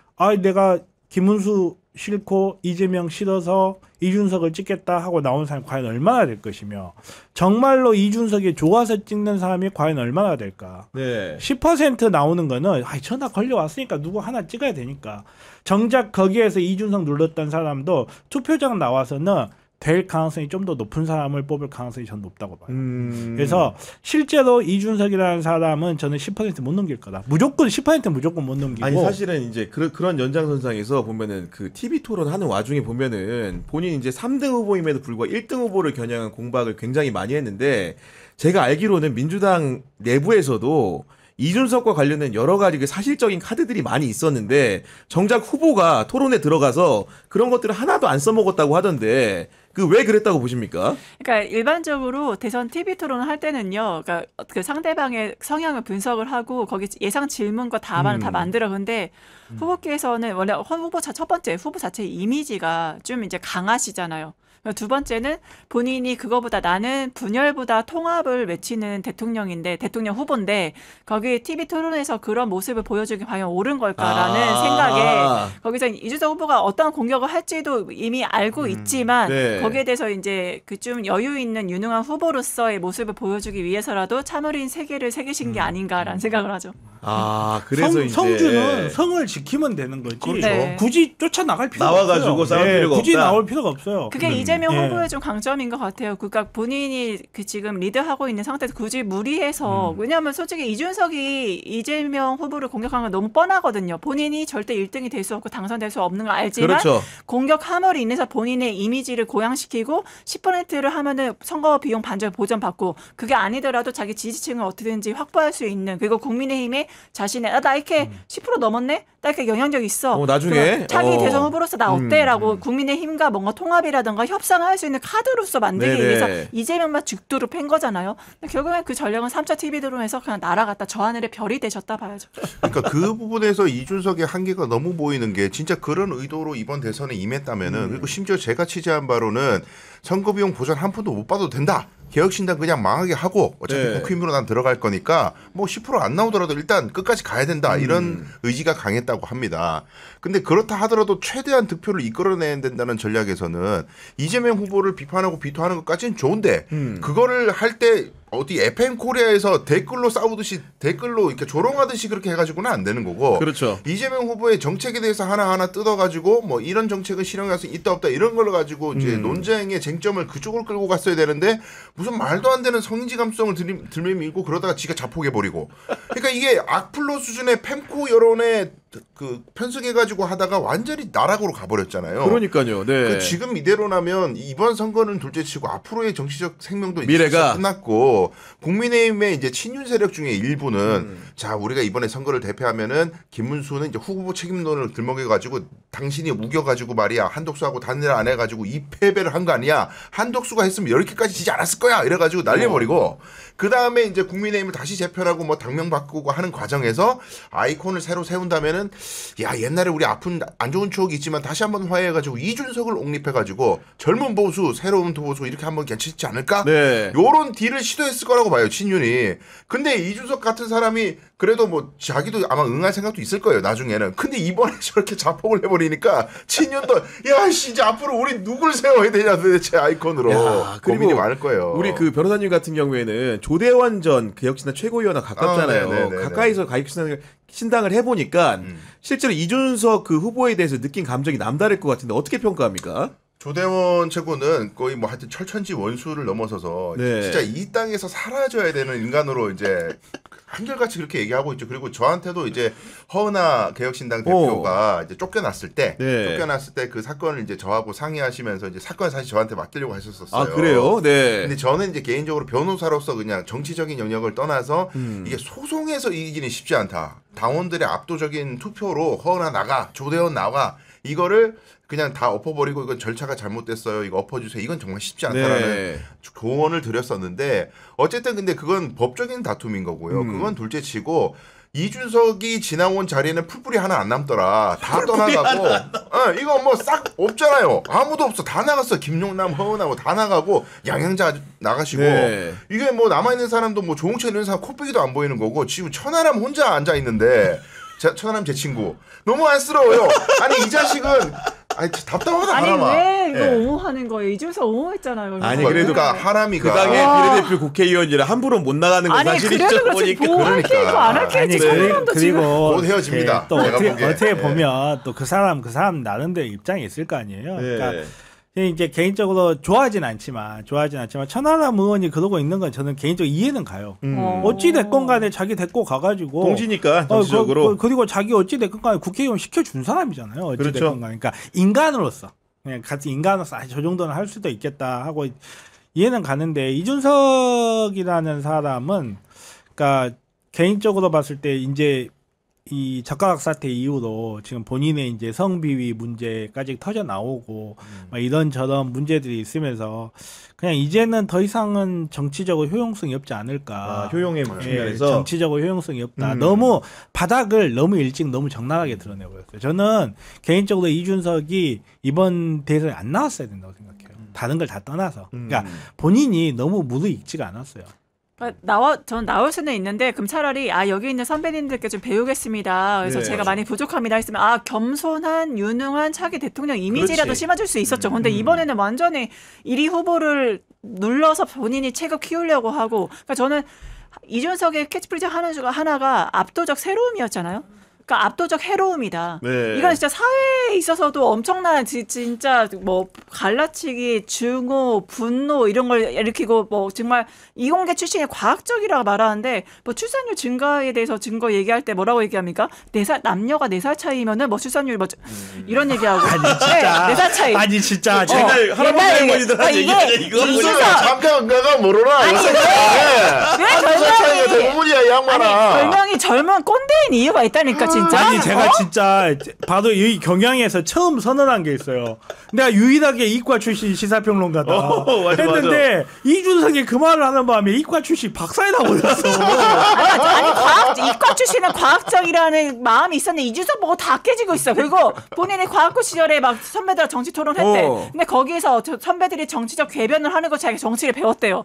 내가 김문수 싫고 이재명 싫어서 이준석을 찍겠다 하고 나온 사람이 과연 얼마나 될 것이며 정말로 이준석이 좋아서 찍는 사람이 과연 얼마나 될까. 네. 10% 나오는 거는 전화 걸려왔으니까 누구 하나 찍어야 되니까 정작 거기에서 이준석 눌렀던 사람도 투표장 나와서는 될 가능성이 좀 더 높은 사람을 뽑을 가능성이 전 높다고 봐요. 그래서 실제로 이준석이라는 사람은 저는 10% 못 넘길 거다. 무조건 10% 무조건 못 넘기고. 아니 사실은 이제 그런 연장선상에서 보면은 그 TV 토론 하는 와중에 보면은 본인 이제 3등 후보임에도 불구하고 1등 후보를 겨냥한 공박을 굉장히 많이 했는데 제가 알기로는 민주당 내부에서도 이준석과 관련된 여러 가지 그 사실적인 카드들이 많이 있었는데 정작 후보가 토론에 들어가서 그런 것들을 하나도 안 써먹었다고 하던데 왜 그랬다고 보십니까? 그러니까 일반적으로 대선 TV 토론을 할 때는요, 그러니까 그 상대방의 성향을 분석을 하고 거기 예상 질문과 답안을 다 만들어. 근데 후보께서는 원래 첫 번째 후보 자체의 이미지가 좀 이제 강하시잖아요. 두 번째는 본인이 그거보다 나는 분열보다 통합을 외치는 대통령 후보인데 거기 TV 토론에서 그런 모습을 보여주기 과연 옳은 걸까라는 생각에 거기서 이준석 후보가 어떤 공격을 할지도 이미 알고 있지만 거기에 대해서 이제 그 좀 여유 있는 유능한 후보로서의 모습을 보여주기 위해서라도 참을인 세계를 새기신 게 아닌가라는 생각을 하죠. 그래서 성주는 성을 지키면 되는 거지. 네. 굳이 쫓아나갈 필요가 나와가지고 없어요. 싸울 필요가 굳이 없다. 나올 필요가 없어요. 그게 이재명 후보의 좀 강점인 것 같아요. 그러니까 본인이 지금 리드하고 있는 상태에서 굳이 무리해서 왜냐하면 솔직히 이준석이 이재명 후보를 공격하는 건 너무 뻔하거든요. 본인이 절대 1등이 될 수 없고 당선될 수 없는 걸 알지만 그렇죠. 공격함으로 인해서 본인의 이미지를 고양시키고 10%를 하면은 선거 비용 반절 보전받고 그게 아니더라도 자기 지지층을 어떻게든지 확보할 수 있는 그리고 국민의힘에 자신의 나 이렇게 10% 넘었네? 나 이렇게 영향력 있어. 나중에 차기 대선 후보로서 나 어때?라고 국민의힘과 뭔가 통합이라든가 협상할 수 있는 카드로서 만들기 네네. 위해서 이재명만 죽도록 팬 거잖아요. 근데 결국엔 그 전략은 3차 TV 드론에서 그냥 날아갔다 저 하늘의 별이 되셨다 봐야죠. 그러니까 그 부분에서 이준석의 한계가 너무 보이는 게 진짜 그런 의도로 이번 대선에 임했다면은 그리고 심지어 제가 취재한 바로는 선거비용 보전 한 푼도 못 받아도 된다. 개혁신당 그냥 망하게 하고 어차피 네. 국힘으로 난 들어갈 거니까 뭐 10% 안 나오더라도 일단 끝까지 가야 된다. 이런 의지가 강했다고 합니다. 근데 그렇다 하더라도 최대한 득표를 이끌어내야 된다는 전략에서는 이재명 후보를 비판하고 비토하는 것까지는 좋은데 그거를 할 때 어디 FM 코리아에서 댓글로 싸우듯이 댓글로 이렇게 조롱하듯이 그렇게 해가지고는 안 되는 거고. 그렇죠. 이재명 후보의 정책에 대해서 하나하나 뜯어가지고 뭐 이런 정책은 실현할 수 있다 없다 이런 걸로 가지고 이제 논쟁의 쟁점을 그쪽으로 끌고 갔어야 되는데 무슨 말도 안 되는 성인지 감성을 들이밀고 그러다가 지가 자폭해버리고. 그러니까 이게 악플로 수준의 펜코 여론에 그 편승해가지고 하다가 완전히 나락으로 가버렸잖아요. 그러니까요. 네. 그 지금 이대로라면 이번 선거는 둘째치고 앞으로의 정치적 생명도 미래가 끝났고 국민의힘의 이제 친윤 세력 중에 일부는 자 우리가 이번에 선거를 대표하면은 김문수는 이제 후보 책임론을 들먹여가지고 당신이 우겨가지고 말이야 한독수하고 단일화 안 해가지고 이 패배를 한 거 아니야 한독수가 했으면 10개까지 지지 않았을 거야 이래가지고 날려버리고 그 다음에 이제 국민의힘을 다시 재편하고 뭐 당명 바꾸고 하는 과정에서 아이콘을 새로 세운다면은 야 옛날에 우리 아픈 안 좋은 추억이 있지만 다시 한번 화해해가지고 이준석을 옹립해가지고 젊은 보수 새로운 보수 이렇게 한번 괜찮지 않을까? 네. 요런 딜을 시도했을 거라고 봐요 친윤이. 근데 이준석 같은 사람이 그래도 뭐 자기도 아마 응할 생각도 있을 거예요 나중에는. 근데 이번에 저렇게 자폭을 해버리니까 친윤도 야씨 이제 앞으로 우리 누굴 세워야 되냐 도대체 아이콘으로. 야, 고민이 그리고 많을 거예요. 우리 그 변호사님 같은 경우에는 조대원 전 개혁신당 최고위원과 가깝잖아요. 네네네네. 가까이서 가입신당을 해보니까 실제로 이준석 그 후보에 대해서 느낀 감정이 남다를 것 같은데 어떻게 평가합니까? 조대원 최고는 거의 뭐 하여튼 철천지 원수를 넘어서서 네. 진짜 이 땅에서 사라져야 되는 인간으로 이제 한결같이 그렇게 얘기하고 있죠. 그리고 저한테도 이제 허은하 개혁신당 대표가 이제 쫓겨났을 때 그 사건을 이제 저하고 상의하시면서 이제 사건 사실 저한테 맡기려고 하셨었어요. 아 그래요? 네. 근데 저는 이제 개인적으로 변호사로서 그냥 정치적인 영역을 떠나서 이게 소송에서 이기기는 쉽지 않다. 당원들의 압도적인 투표로 허은하 나가, 조대원 나가 이거를 그냥 다 엎어버리고 이건 절차가 잘못됐어요. 이거 엎어주세요. 이건 정말 쉽지 않다라는 조언을 드렸었는데 어쨌든 근데 그건 법적인 다툼인 거고요. 그건 둘째치고 이준석이 지나온 자리에는 풀뿌리 하나 안 남더라. 다 떠나가고 이거 뭐 싹 없잖아요. 아무도 없어. 다 나갔어. 김용남, 허은하고 다 나가고 양양자 나가시고 이게 뭐 남아있는 사람도 뭐 조홍천 이런 사람 코빼기도 안 보이는 거고 지금 천하람 혼자 앉아있는데 천하람 제 친구 너무 안쓰러워요. 아니 이 자식은 아니 답답하다. 아니 하나만. 왜 이거 옹호하는 거예요? 이준석 옹호했잖아요. 아니 그래도 그러니까 하람이가 그 당의 비례대표 국회의원이라 함부로 못 나가는 건 아니 사실이죠. 그래도 그렇지 뭐 할게 있고 안 할게 있지. 천하람도 지금 그리고 곧 헤어집니다. 또 내가 보기에. 어떻게 보면 또 그 사람 나름대로 입장이 있을 거 아니에요. 그러니까 이제 개인적으로 좋아하진 않지만 천하람 의원이 그러고 있는 건 저는 개인적으로 이해는 가요. 어찌 됐건 간에 자기 데리고 가가지고 동지니까 정치적으로 그리고 자기 어찌 됐건 간에 국회의원 시켜준 사람이잖아요. 어찌 그렇죠. 됐건 간에 그러니까 인간으로서 그냥 같은 인간으로서 저 정도는 할 수도 있겠다 하고 이해는 가는데 이준석이라는 사람은 그러니까 개인적으로 봤을 때 이제 이 적각학 사태 이후로 지금 본인의 이제 성비위 문제까지 터져 나오고 막 이런저런 문제들이 있으면서 그냥 이제는 더 이상은 정치적으로 효용성이 없지 않을까. 효용의 측면에서 정치적으로 효용성이 없다. 너무 바닥을 너무 일찍 너무 적나라하게 드러내버렸어요. 저는 개인적으로 이준석이 이번 대선에 안 나왔어야 된다고 생각해요. 다른 걸 다 떠나서. 그러니까 본인이 너무 무르익지가 않았어요. 전 나올 수는 있는데 그럼 차라리 여기 있는 선배님들께 좀 배우겠습니다. 그래서 제가 많이 부족합니다 했으면 겸손한 유능한 차기 대통령 이미지라도 심어줄 수 있었죠. 근데 이번에는 완전히 1위 후보를 눌러서 본인이 체급 키우려고 하고 그러니까 저는 이준석의 캐치프레이즈 하나가 압도적 새로움이었잖아요. 그러니까 압도적 해로움이다. 네. 이건 진짜 사회에 있어서도 엄청난 진짜 뭐 갈라치기, 증오, 분노 이런 걸 일으키고 뭐 정말 이공계 출신이 과학적이라고 말하는데 뭐 출산율 증가에 대해서 증거 얘기할 때 뭐라고 얘기합니까? 남녀가 4살 차이면은 뭐 출산율 뭐 이런 얘기하고 아니 진짜. 네, 4살 차이. 아니 진짜. 옛날 할아버지 할머니들한테 얘기하는 이거 잠깐가가 모르나? 왜 차이가 대부분이야 이 양반아. 별명이 젊은 꼰대인 이유가 있다니까 진짜. 아니 제가 진짜 봐도 이 경향에서 처음 선언한 게 있어요. 내가 유일하게 이과 출신 시사평론가다 맞아, 했는데 이준석이 그 말을 하는 바람에 이과 출신 박사에 나버렸어. 아니 이과 출신은 과학적이라는 마음이 있었는데 이준석 보고 다 깨지고 있어. 그리고 본인이 과학고 시절에 막 선배들랑 정치 토론했대. 근데 거기서 선배들이 정치적 궤변을 하는 거 자기가 정치를 배웠대요.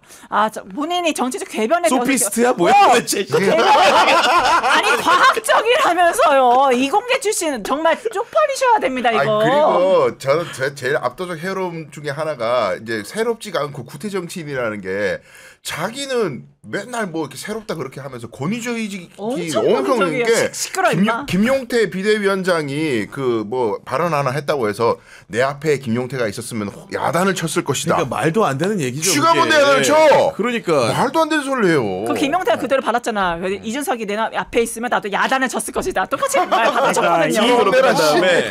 본인이 정치적 궤변에 소피스트야 뭐야 도대체. 아니 과학적이라면서요. 이공계 출신은 정말 쪽팔리셔야 됩니다 이거. 그리고 저는 제일 압도적 해로움 중에 하나가 이제 새롭지가 않고 구태 정치인이라는 게 자기는 맨날 뭐 이렇게 새롭다 그렇게 하면서 권위주의적이 엄청 있는 게 김용태 비대위원장이 그 뭐 발언 하나 했다고 해서 내 앞에 김용태가 있었으면 야단을 쳤을 것이다. 그러니까 말도 안 되는 얘기죠. 쥐가 뭔데 야단을 쳐? 그러니까 말도 안 되는 소리를 해요. 그 김용태가 그대로 받았잖아. 이준석이 내 앞에 있으면 나도 야단을 쳤을 것이다. 똑같이 말 받아쳤거든요.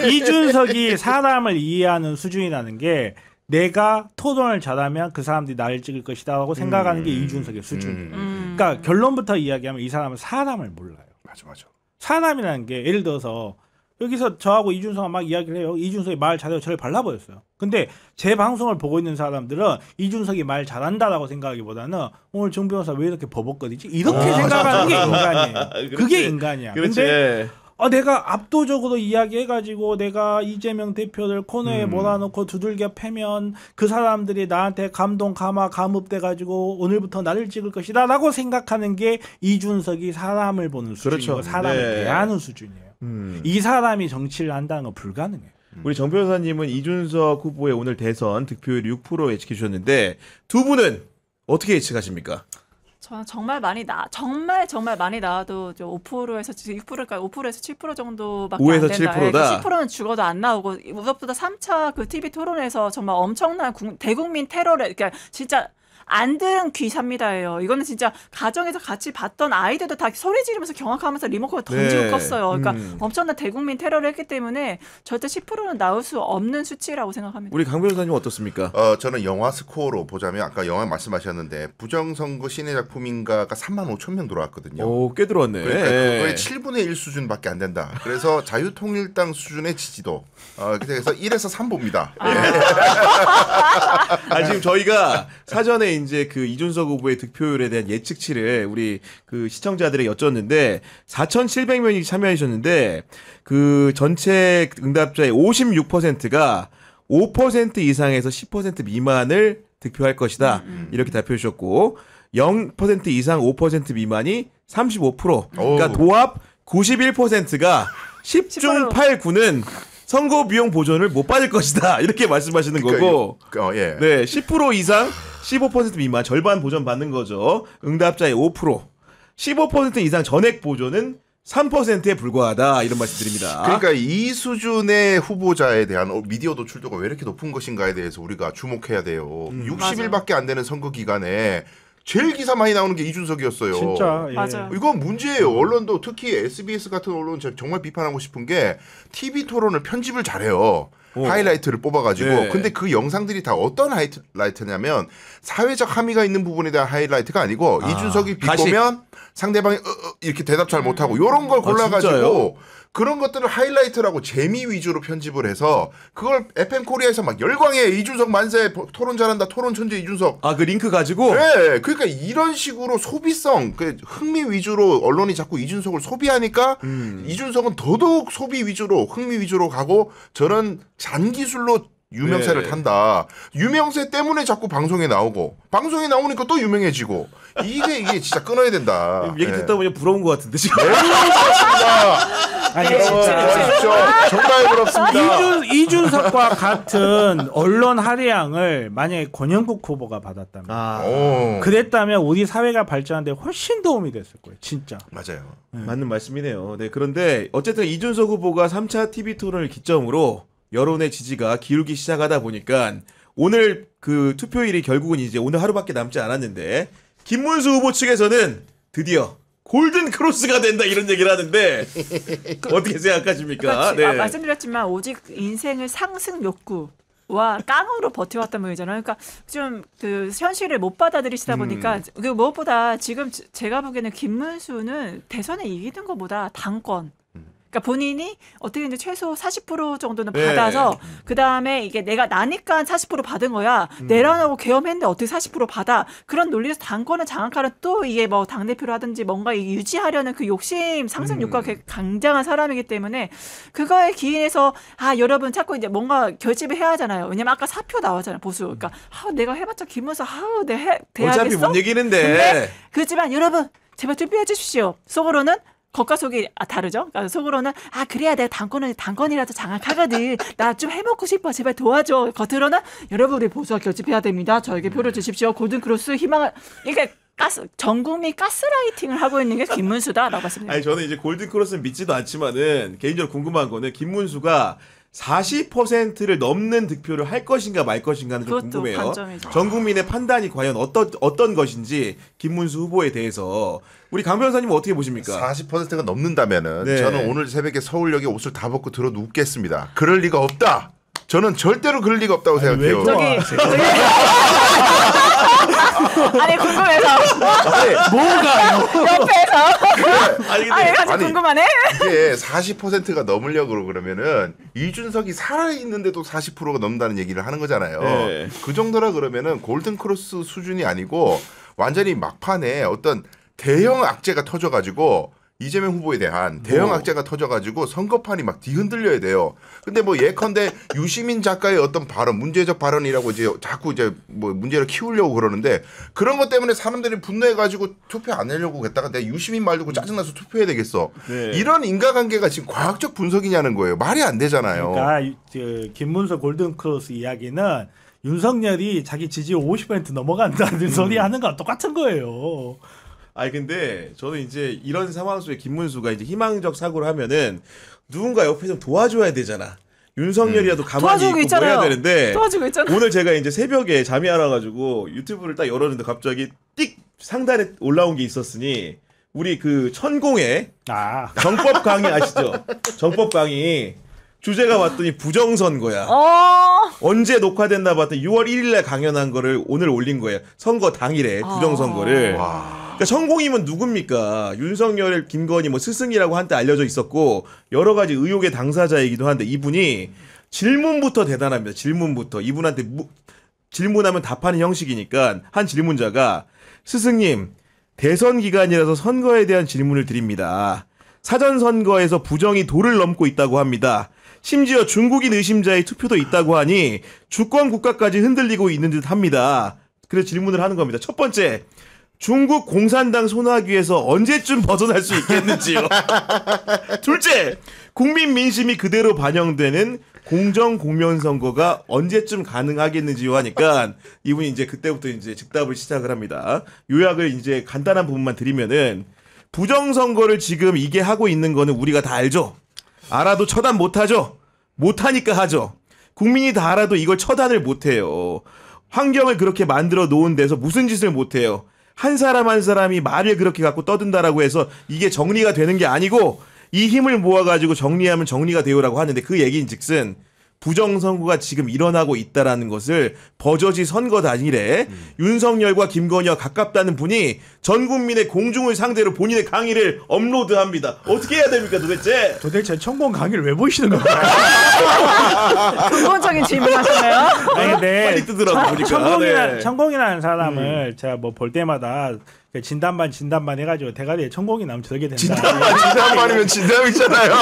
이준석이 사람을 이해하는 수준이라는 게 내가 토론을 잘하면 그 사람들이 나를 찍을 것이다 하고 생각하는 게 이준석의 수준. 그러니까 결론부터 이야기하면 이 사람은 사람을 몰라요. 맞아. 사람이라는 게 예를 들어서 여기서 저하고 이준석이 막 이야기를 해요. 이준석이 말 잘해요. 저를 발라버렸어요. 근데 제 방송을 보고 있는 사람들은 이준석이 말 잘한다라고 생각하기보다는 오늘 정 변호사 왜 이렇게 버벅거리지? 이렇게 생각하는 게 인간이에요. 그게 인간이야. 근데 내가 압도적으로 이야기해가지고 내가 이재명 대표를 코너에 몰아놓고 두들겨 패면 그 사람들이 나한테 감동, 감화, 감읍돼가지고 오늘부터 나를 찍을 것이다 라고 생각하는 게 이준석이 사람을 보는 수준이고 그렇죠. 사람을 대하는 수준이에요. 이 사람이 정치를 한다는 건 불가능해요. 우리 정 변호사님은 이준석 후보의 오늘 대선 득표율이 6% 예측해 주셨는데 두 분은 어떻게 예측하십니까? 저는 정말 많이 정말 많이 나와도 5%에서 6%까지 5%에서 7% 정도밖에 5에서 안 된다. 7%다. 10%는 죽어도 안 나오고 무엇보다 3차 그 TV 토론에서 정말 엄청난 대국민 테러를 그러니까 진짜 안 들은 귀삽니다예요. 이거는 진짜 가정에서 같이 봤던 아이들도 다 소리 지르면서 경악하면서 리모컨을 던지고 컸어요. 그러니까 엄청난 대국민 테러를 했기 때문에 절대 10%는 나올 수 없는 수치라고 생각합니다. 우리 강 변호사님 어떻습니까? 저는 영화 스코어로 보자면 아까 영화 말씀하셨는데 부정선거 신의 작품인가가 35,000명 들어왔거든요. 오, 꽤 들어왔네. 그러니까 그거의 7분의 1 수준밖에 안 된다. 그래서 자유통일당 수준의 지지도. 그래서 1에서 3 봅니다. 지금 저희가 사전에 이제 그 이준석 후보의 득표율에 대한 예측치를 우리 그 시청자들에게 여쭸는데 4,700명이 참여하셨는데 그 전체 응답자의 56%가 5% 이상에서 10% 미만을 득표할 것이다. 이렇게 답해 주셨고 0% 이상 5% 미만이 35%. 그러니까 도합 91%가 10중 8구는 선거 비용 보전을 못 받을 것이다. 이렇게 말씀하시는 거고. 예. 네, 10% 이상 15% 미만 절반 보전 받는 거죠. 응답자의 5%. 15% 이상 전액 보전은 3%에 불과하다. 이런 말씀드립니다. 그러니까 이 수준의 후보자에 대한 미디어 노출도가 왜 이렇게 높은 것인가에 대해서 우리가 주목해야 돼요. 60일밖에 안 되는 선거 기간에 제일 기사 많이 나오는 게 이준석이었어요. 진짜. 예. 맞아요. 이건 문제예요. 언론도 특히 SBS 같은 언론은 정말 비판하고 싶은 게 TV 토론을 편집을 잘해요. 하이라이트를 뽑아가지고. 네. 근데 그 영상들이 다 어떤 하이라이트냐면 사회적 함의가 있는 부분에 대한 하이라이트가 아니고 이준석이 비꼬면 상대방이 이렇게 대답 잘 못하고 이런 걸 골라가지고 그런 것들을 하이라이트라고 재미 위주로 편집을 해서 그걸 FM 코리아에서 막 열광해. 이준석 만세, 토론 잘한다, 토론 천재 이준석. 그 링크 가지고? 네. 그러니까 이런 식으로 소비성, 흥미 위주로 언론이 자꾸 이준석을 소비하니까 이준석은 더더욱 소비 위주로, 흥미 위주로 가고 저런 잔기술로 유명세를 탄다. 유명세 때문에 자꾸 방송에 나오고 방송에 나오니까 또 유명해지고 이게 진짜 끊어야 된다. 얘기 듣다 보니 부러운 것 같은데 지금. 너무 부럽습니다. 아니, 도와주십시오. 정말 부럽습니다. 이준석과 같은 언론 할애양을 만약에 권영국 후보가 받았다면 오. 그랬다면 우리 사회가 발전하는데 훨씬 도움이 됐을 거예요. 진짜. 맞아요. 맞는 말씀이네요. 네, 그런데 어쨌든 이준석 후보가 3차 TV 토론을 기점으로 여론의 지지가 기울기 시작하다 보니까 오늘 그 투표일이 결국은 이제 오늘 하루밖에 남지 않았는데 김문수 후보 측에서는 드디어 골든 크로스가 된다 이런 얘기를 하는데 어떻게 생각하십니까? 그러니까 말씀드렸지만 오직 인생을 상승 욕구와 깡으로 버텨왔단 말이잖아요. 그러니까 좀 그 현실을 못 받아들이시다 보니까 그 무엇보다 지금 제가 보기에는 김문수는 대선에 이기는 것보다 당권. 그러니까 본인이 어떻게 이제 최소 40% 정도는 받아서 그 다음에 이게 내가 나니까 40% 받은 거야. 내란하고 계엄했는데 어떻게 40% 받아? 그런 논리에서 당권을 장악하는 또 이게 뭐 당 대표를 하든지 뭔가 유지하려는 그 욕심 상승 욕구가 강장한 사람이기 때문에 그거에 기인해서 여러분 자꾸 이제 뭔가 결집을 해야 하잖아요. 왜냐면 아까 사표 나왔잖아요 보수. 그러니까 내가 해봤자 김문수 내가 돼야겠어. 어차피 못 이기는데. 근데 그렇지만 여러분 제발 투표해 주십시오. 속으로는 겉과 속이 다르죠. 그러니까 속으로는 그래야 내가 당권이라도 장악하거든. 나 좀 해먹고 싶어. 제발 도와줘. 겉으로는 여러분 우리 보수와 결집해야 됩니다. 저에게 표를 주십시오. 골든크로스 희망을 이게 전 국민 가스라이팅을 하고 있는 게 김문수다라고 했습니다. 아니 저는 이제 골든크로스는 믿지도 않지만은 개인적으로 궁금한 거는 김문수가 40%를 넘는 득표를 할 것인가 말 것인가는 좀 궁금해요. 관점이죠. 전 국민의 판단이 과연 어떤 것인지 김문수 후보에 대해서 우리 강 변호사님은 어떻게 보십니까? 40%가 넘는다면은 네. 저는 오늘 새벽에 서울역에 옷을 다 벗고 들어 눕겠습니다. 그럴 리가 없다. 저는 절대로 그럴 리가 없다고 생각해요. 아니 궁금해서 뭐가요? 옆에서 아니 아니 궁금하네. 이게 40%가 넘으려고 그러면은 이준석이 살아있는데도 40%가 넘는다는 얘기를 하는 거잖아요. 네. 그 정도라 그러면은 골든크로스 수준이 아니고 완전히 막판에 어떤 대형 악재가 터져가지고 이재명 후보에 대한 대형 악재가 터져가지고 선거판이 막 뒤흔들려야 돼요. 근데 뭐 예컨대 유시민 작가의 어떤 발언, 문제적 발언이라고 이제 자꾸 이제 뭐 문제를 키우려고 그러는데 그런 것 때문에 사람들이 분노해가지고 투표 안 하려고 했다가 내가 유시민 말 듣고 짜증나서 투표해야 되겠어. 네. 이런 인과관계가 지금 과학적 분석이냐는 거예요. 말이 안 되잖아요. 그러니까 김문수 골든크로스 이야기는 윤석열이 자기 지지율 50% 넘어간다는 소리 하는 거랑 똑같은 거예요. 아니 근데 저는 이제 이런 상황 속에 김문수가 이제 희망적 사고를 하면은 누군가 옆에 좀 도와줘야 되잖아. 윤석열이라도 가만히 도와주고 있고 뭐 해야 있잖아요. 되는데 도와주고 있잖아. 오늘 제가 이제 새벽에 잠이 안 와가지고 유튜브를 딱 열었는데 갑자기 띡 상단에 올라온 게 있었으니 우리 그 천공의 정법 강의 아시죠? 정법 강의 주제가 왔더니 부정선거야. 언제 녹화됐나 봤더니 6월 1일에 강연한 거를 오늘 올린 거예요. 선거 당일에 부정선거를. 그러니까 천공이면 누굽니까? 윤석열, 김건희 뭐 스승이라고 한때 알려져 있었고 여러 가지 의혹의 당사자이기도 한데 이분이 질문부터 대단합니다. 질문부터. 이분한테 질문하면 답하는 형식이니까 한 질문자가 스승님 대선 기간이라서 선거에 대한 질문을 드립니다. 사전선거에서 부정이 도를 넘고 있다고 합니다. 심지어 중국인 의심자의 투표도 있다고 하니 주권 국가까지 흔들리고 있는 듯 합니다. 그래서 질문을 하는 겁니다. 첫 번째, 중국 공산당 손아귀에서 언제쯤 벗어날 수 있겠는지요. 둘째, 국민 민심이 그대로 반영되는 공정 공면 선거가 언제쯤 가능하겠는지요 하니까 이분이 이제 그때부터 이제 즉답을 시작을 합니다. 요약을 이제 간단한 부분만 드리면은 부정 선거를 지금 이게 하고 있는 거는 우리가 다 알죠. 알아도 처단 못 하죠. 못 하니까 하죠. 국민이 다 알아도 이걸 처단을 못 해요. 환경을 그렇게 만들어 놓은 데서 무슨 짓을 못 해요. 한 사람 한 사람이 말을 그렇게 갖고 떠든다라고 해서 이게 정리가 되는 게 아니고 이 힘을 모아가지고 정리하면 정리가 되요라고 하는데 그 얘기인즉슨 부정선거가 지금 일어나고 있다라는 것을 버젓이 선거 단일에 윤석열과 김건희와 가깝다는 분이 전 국민의 공중을 상대로 본인의 강의를 업로드합니다. 어떻게 해야 됩니까 도대체? 도대체 천공 강의를 왜 보시는 건가요? 근본적인 질문하셨나요? 아니, 근데 빨리 뜨더라고 보니까. 천공이라는 사람을 제가 뭐 볼 때마다 진단반 해가지고 대가리에 천공이 나면 저게 된다. 진담만이면 진담이잖아요.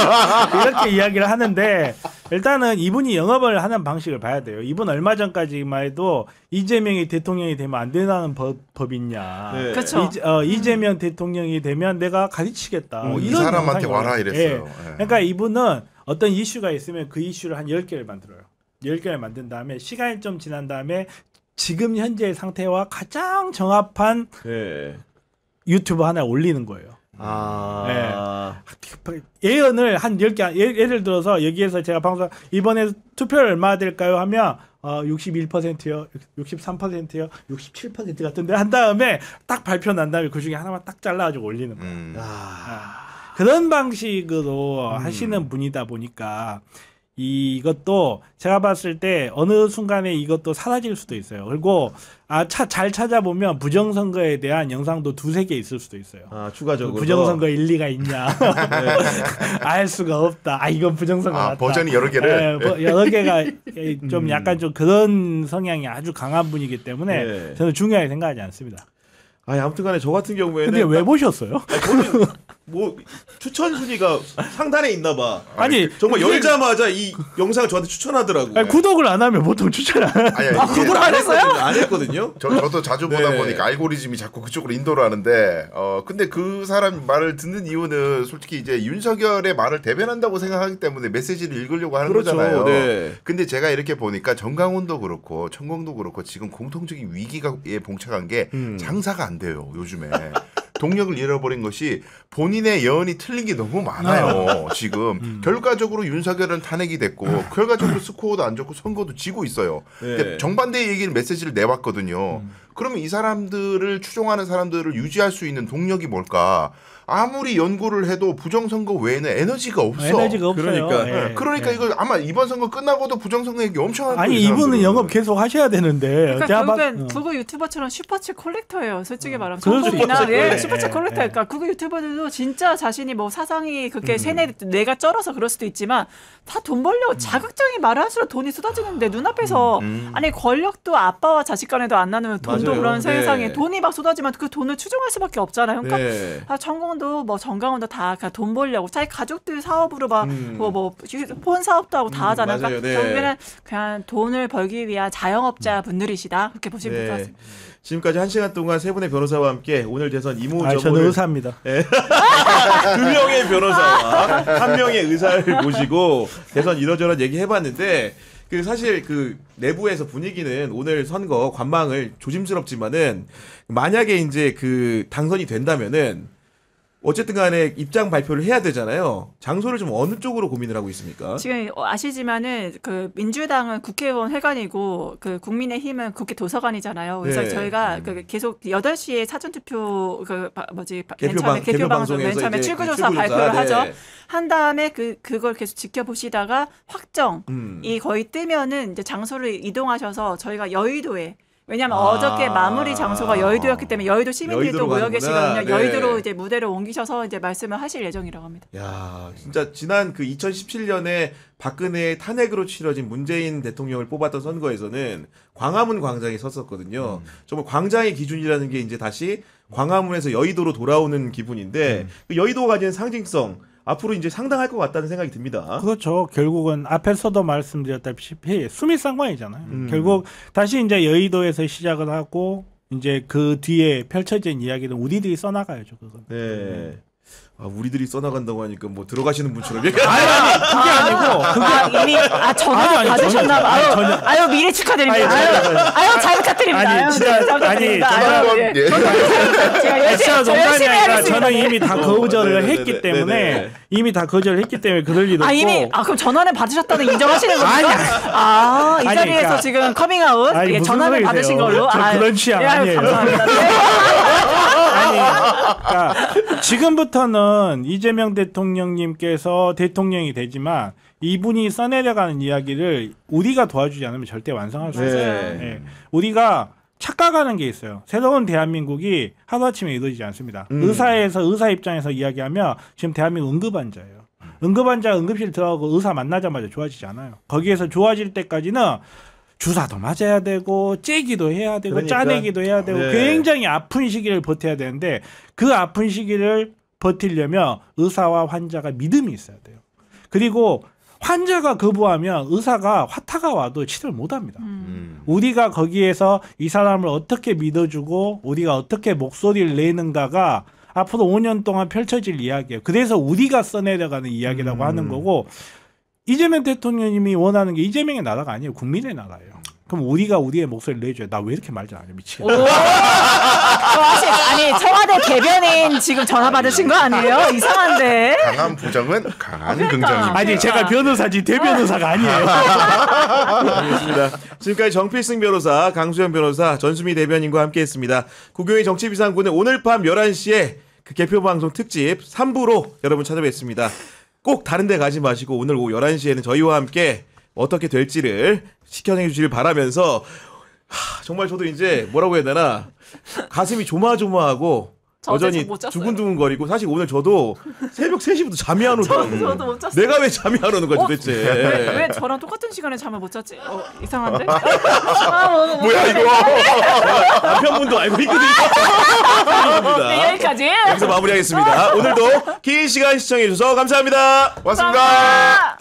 이렇게 이야기를 하는데 일단은 이분이 영업을 하는 방식을 봐야 돼요. 이분 얼마 전까지만 해도 이재명이 대통령이 되면 안 된다는 법이 있냐. 네. 그렇죠. 이재명 대통령이 되면 내가 가르치겠다. 이 이런 사람한테 영상이 와라 와요. 이랬어요. 예. 예. 그러니까 이분은 어떤 이슈가 있으면 그 이슈를 한 10개를 만들어요. 10개를 만든 다음에 시간이 좀 지난 다음에 지금 현재의 상태와 가장 정합한 네. 유튜브 하나 올리는 거예요. 예언을 한 10개, 예를 들어서 여기에서 제가 방송, 이번에 투표율 얼마 될까요? 하면, 61%요, 63%요, 67% 같은데 한 다음에 딱 발표 난 다음에 그 중에 하나만 딱 잘라가지고 올리는 거예요. 그런 방식으로 하시는 분이다 보니까 이것도 제가 봤을 때 어느 순간에 이것도 사라질 수도 있어요. 그리고 잘 찾아보면 부정선거에 대한 영상도 2-3개 있을 수도 있어요. 추가적으로 부정선거 일리가 있냐. 알 수가 없다. 이건 부정선거 같다. 버전이 여러 개를 여러 개가 좀 약간 좀 그런 성향이 아주 강한 분이기 때문에 네. 저는 중요하게 생각하지 않습니다. 아무튼간에 저 같은 경우에는 근데 왜 보셨어요? 저는 뭐 추천 순위가 상단에 있나 봐. 아니 정말 열자마자 이 영상을 저한테 추천하더라고. 구독을 안 하면 보통 추천 안 해요. 구독 안 했어요? 안 했거든요. 저도 자주 보다 네. 보니까 알고리즘이 자꾸 그쪽으로 인도를 하는데 근데 그 사람 말을 듣는 이유는 솔직히 이제 윤석열의 말을 대변한다고 생각하기 때문에 메시지를 읽으려고 하는 그렇죠. 거잖아요. 네. 근데 제가 이렇게 보니까 정강훈도 그렇고 천공도 그렇고 지금 공통적인 위기에 봉착한 게 장사가 안 돼요. 요즘에. 동력을 잃어버린 것이 본인의 예언이 틀린 게 너무 많아요. 지금 결과적으로 윤석열은 탄핵이 됐고 결과적으로 스코어도 안 좋고 선거도 지고 있어요. 네. 근데 정반대의 얘기를 메시지를 내왔거든요. 그러면 이 사람들을 추종하는 사람들을 유지할 수 있는 동력이 뭘까? 아무리 연구를 해도 부정선거 외에는 에너지가 없어. 에너지가 없어요. 그러니까. 그러니까 이거 아마 이번 선거 끝나고도 부정선거 얘기 엄청 할 거예요. 아니 이분은 영업 계속 하셔야 되는데. 그러니까 제가 결국엔 구글 유튜버처럼 슈퍼챗 콜렉터예요. 솔직히 말하면 그럴 수 성공이나 있죠. 예, 네. 슈퍼챗 콜렉터. 그러니까 구글 유튜버들도 진짜 자신이 뭐 사상이 그렇게 뇌가 쩔어서 그럴 수도 있지만 다 돈 벌려고 자극적인 말을 할수록 돈이 쏟아지는데 눈앞에서 아니 권력도 아빠와 자식 간에도 안 나누면 돈도 맞아요. 그런 네. 세상에 돈이 막 쏟아지면 그 돈을 추종할 수밖에 없잖아요. 그러니까 네. 천공도 뭐 정강훈도 다 돈 벌려고 자기 가족들 사업으로 막 폰 사업도 하고 다 하잖아요. 맞아요. 그러니까 네. 결국에는 그냥 돈을 벌기 위한 자영업자 분들이시다 그렇게 보시면 될 것 같습니다. 지금까지 1시간 동안 세 분의 변호사와 함께 오늘 대선 저는 이모저모를 의사입니다. 2명의 변호사와 1명의 의사를 모시고 대선 이러저러 얘기해봤는데 사실 그 내부에서 분위기는 오늘 선거 관망을 조심스럽지만은 만약에 이제 그 당선이 된다면은 어쨌든 간에 입장 발표를 해야 되잖아요. 장소를 좀 어느 쪽으로 고민을 하고 있습니까? 지금 아시지만은 그 민주당은 국회의원 회관이고 그 국민의힘은 국회 도서관이잖아요. 그래서 네. 저희가 계속 8시에 사전투표 개표 개표 방송 맨 방송에서 처음에 이제 출구조사 그 발표를 네. 하죠. 한 다음에 그걸 계속 지켜보시다가 확정이 거의 뜨면은 이제 장소를 이동하셔서 저희가 여의도에 왜냐하면 어저께 마무리 장소가 여의도였기 때문에 여의도 시민들이 또 여의도로 모여 가는구나. 계시거든요. 네. 여의도로 이제 무대를 옮기셔서 이제 말씀을 하실 예정이라고 합니다. 야, 진짜 지난 그 2017년에 박근혜의 탄핵으로 치러진 문재인 대통령을 뽑았던 선거에서는 광화문 광장에 섰었거든요. 정말 광장의 기준이라는 게 이제 다시 광화문에서 여의도로 돌아오는 기분인데 그 여의도가 가지는 상징성 앞으로 이제 상당할 것 같다는 생각이 듭니다. 그렇죠. 결국은 앞에서도 말씀드렸다시피 수미상관이잖아요. 결국 다시 이제 여의도에서 시작을 하고 이제 그 뒤에 펼쳐진 이야기는 우리들이 써나가야죠. 그건. 네. 우리들이 써나간다고 하니까 뭐 들어가시는 분처럼 그게 아니고 이미 전화 받으셨나 봐요. 아유 미리 축하드립니다. 아유 잘 부탁드립니다. 아니, 진짜, 잘 부탁드립니다. 전화번 아유, 예. 제가 진짜 열심히 농담이 아니라 하겠습니다. 저는 이미 다 거절을 네네네. 했기 때문에 네네. 이미 다 거절을 했기 때문에 그럴 일 없고 이미 그럼 전화를 받으셨다는 인정하시는 겁니까? 이 아니, 자리에서 그러니까. 지금 커밍아웃 아니, 무슨 전화를 소리세요? 받으신 걸로. 저 그런 취향 예, 아니에요. 감사합니다. 네. 그러니까 지금부터는 이재명 대통령님께서 대통령이 되지만 이분이 써내려가는 이야기를 우리가 도와주지 않으면 절대 완성할 수 없어요. 네. 네. 우리가 착각하는 게 있어요. 새로운 대한민국이 하루아침에 이루어지지 않습니다. 의사 입장에서 이야기하면 지금 대한민국 응급환자예요. 응급환자 응급실 들어가고 의사 만나자마자 좋아지지 않아요. 거기에서 좋아질 때까지는 주사도 맞아야 되고 째기도 해야 되고 그러니까. 짜내기도 해야 되고 네. 굉장히 아픈 시기를 버텨야 되는데 그 아픈 시기를 버티려면 의사와 환자가 믿음이 있어야 돼요. 그리고 환자가 거부하면 의사가 화타가 와도 치료를 못합니다. 우리가 거기에서 이 사람을 어떻게 믿어주고 우리가 어떻게 목소리를 내는가가 앞으로 5년 동안 펼쳐질 이야기예요. 그래서 우리가 써내려가는 이야기라고 하는 거고 이재명 대통령님이 원하는 게 이재명의 나라가 아니에요. 국민의 나라예요. 그럼 우리가 우리의 목소리를 내줘야 나 왜 이렇게 말 잘 안 해? 미치겠다. 아니 청와대 대변인 지금 전화 받으신 거 아니에요? 이상한데. 강한 부정은 강한 긍정입니다. 아니 제가 변호사지 대변호사가 아니에요. 알겠습니다. 지금까지 정필승 변호사, 강수현 변호사, 전수미 대변인과 함께했습니다. 국영의 정치비상구는 오늘 밤 11시에 그 개표방송 특집 3부로 여러분 찾아뵙습니다. 꼭 다른 데 가지 마시고 오늘 오후 11시에는 저희와 함께 어떻게 될지를 지켜내 주시길 바라면서 정말 저도 이제 뭐라고 해야 되나 가슴이 조마조마하고 저 여전히 어제 못 잤어요. 두근두근거리고 사실 오늘 저도 새벽 3시부터 잠이 안 오더라고요. 저도 못 잤어요. 내가 왜 잠이 안 오는 거지 도대체. 왜 저랑 똑같은 시간에 잠을 못 잤지? 이상한데? 아, 뭐야 이거? 남편분도 알고 있거든요. 네, 여기까지. 여기서 마무리하겠습니다. 오늘도 긴 시간 시청해주셔서 감사합니다. 고맙습니다. 감사합니다.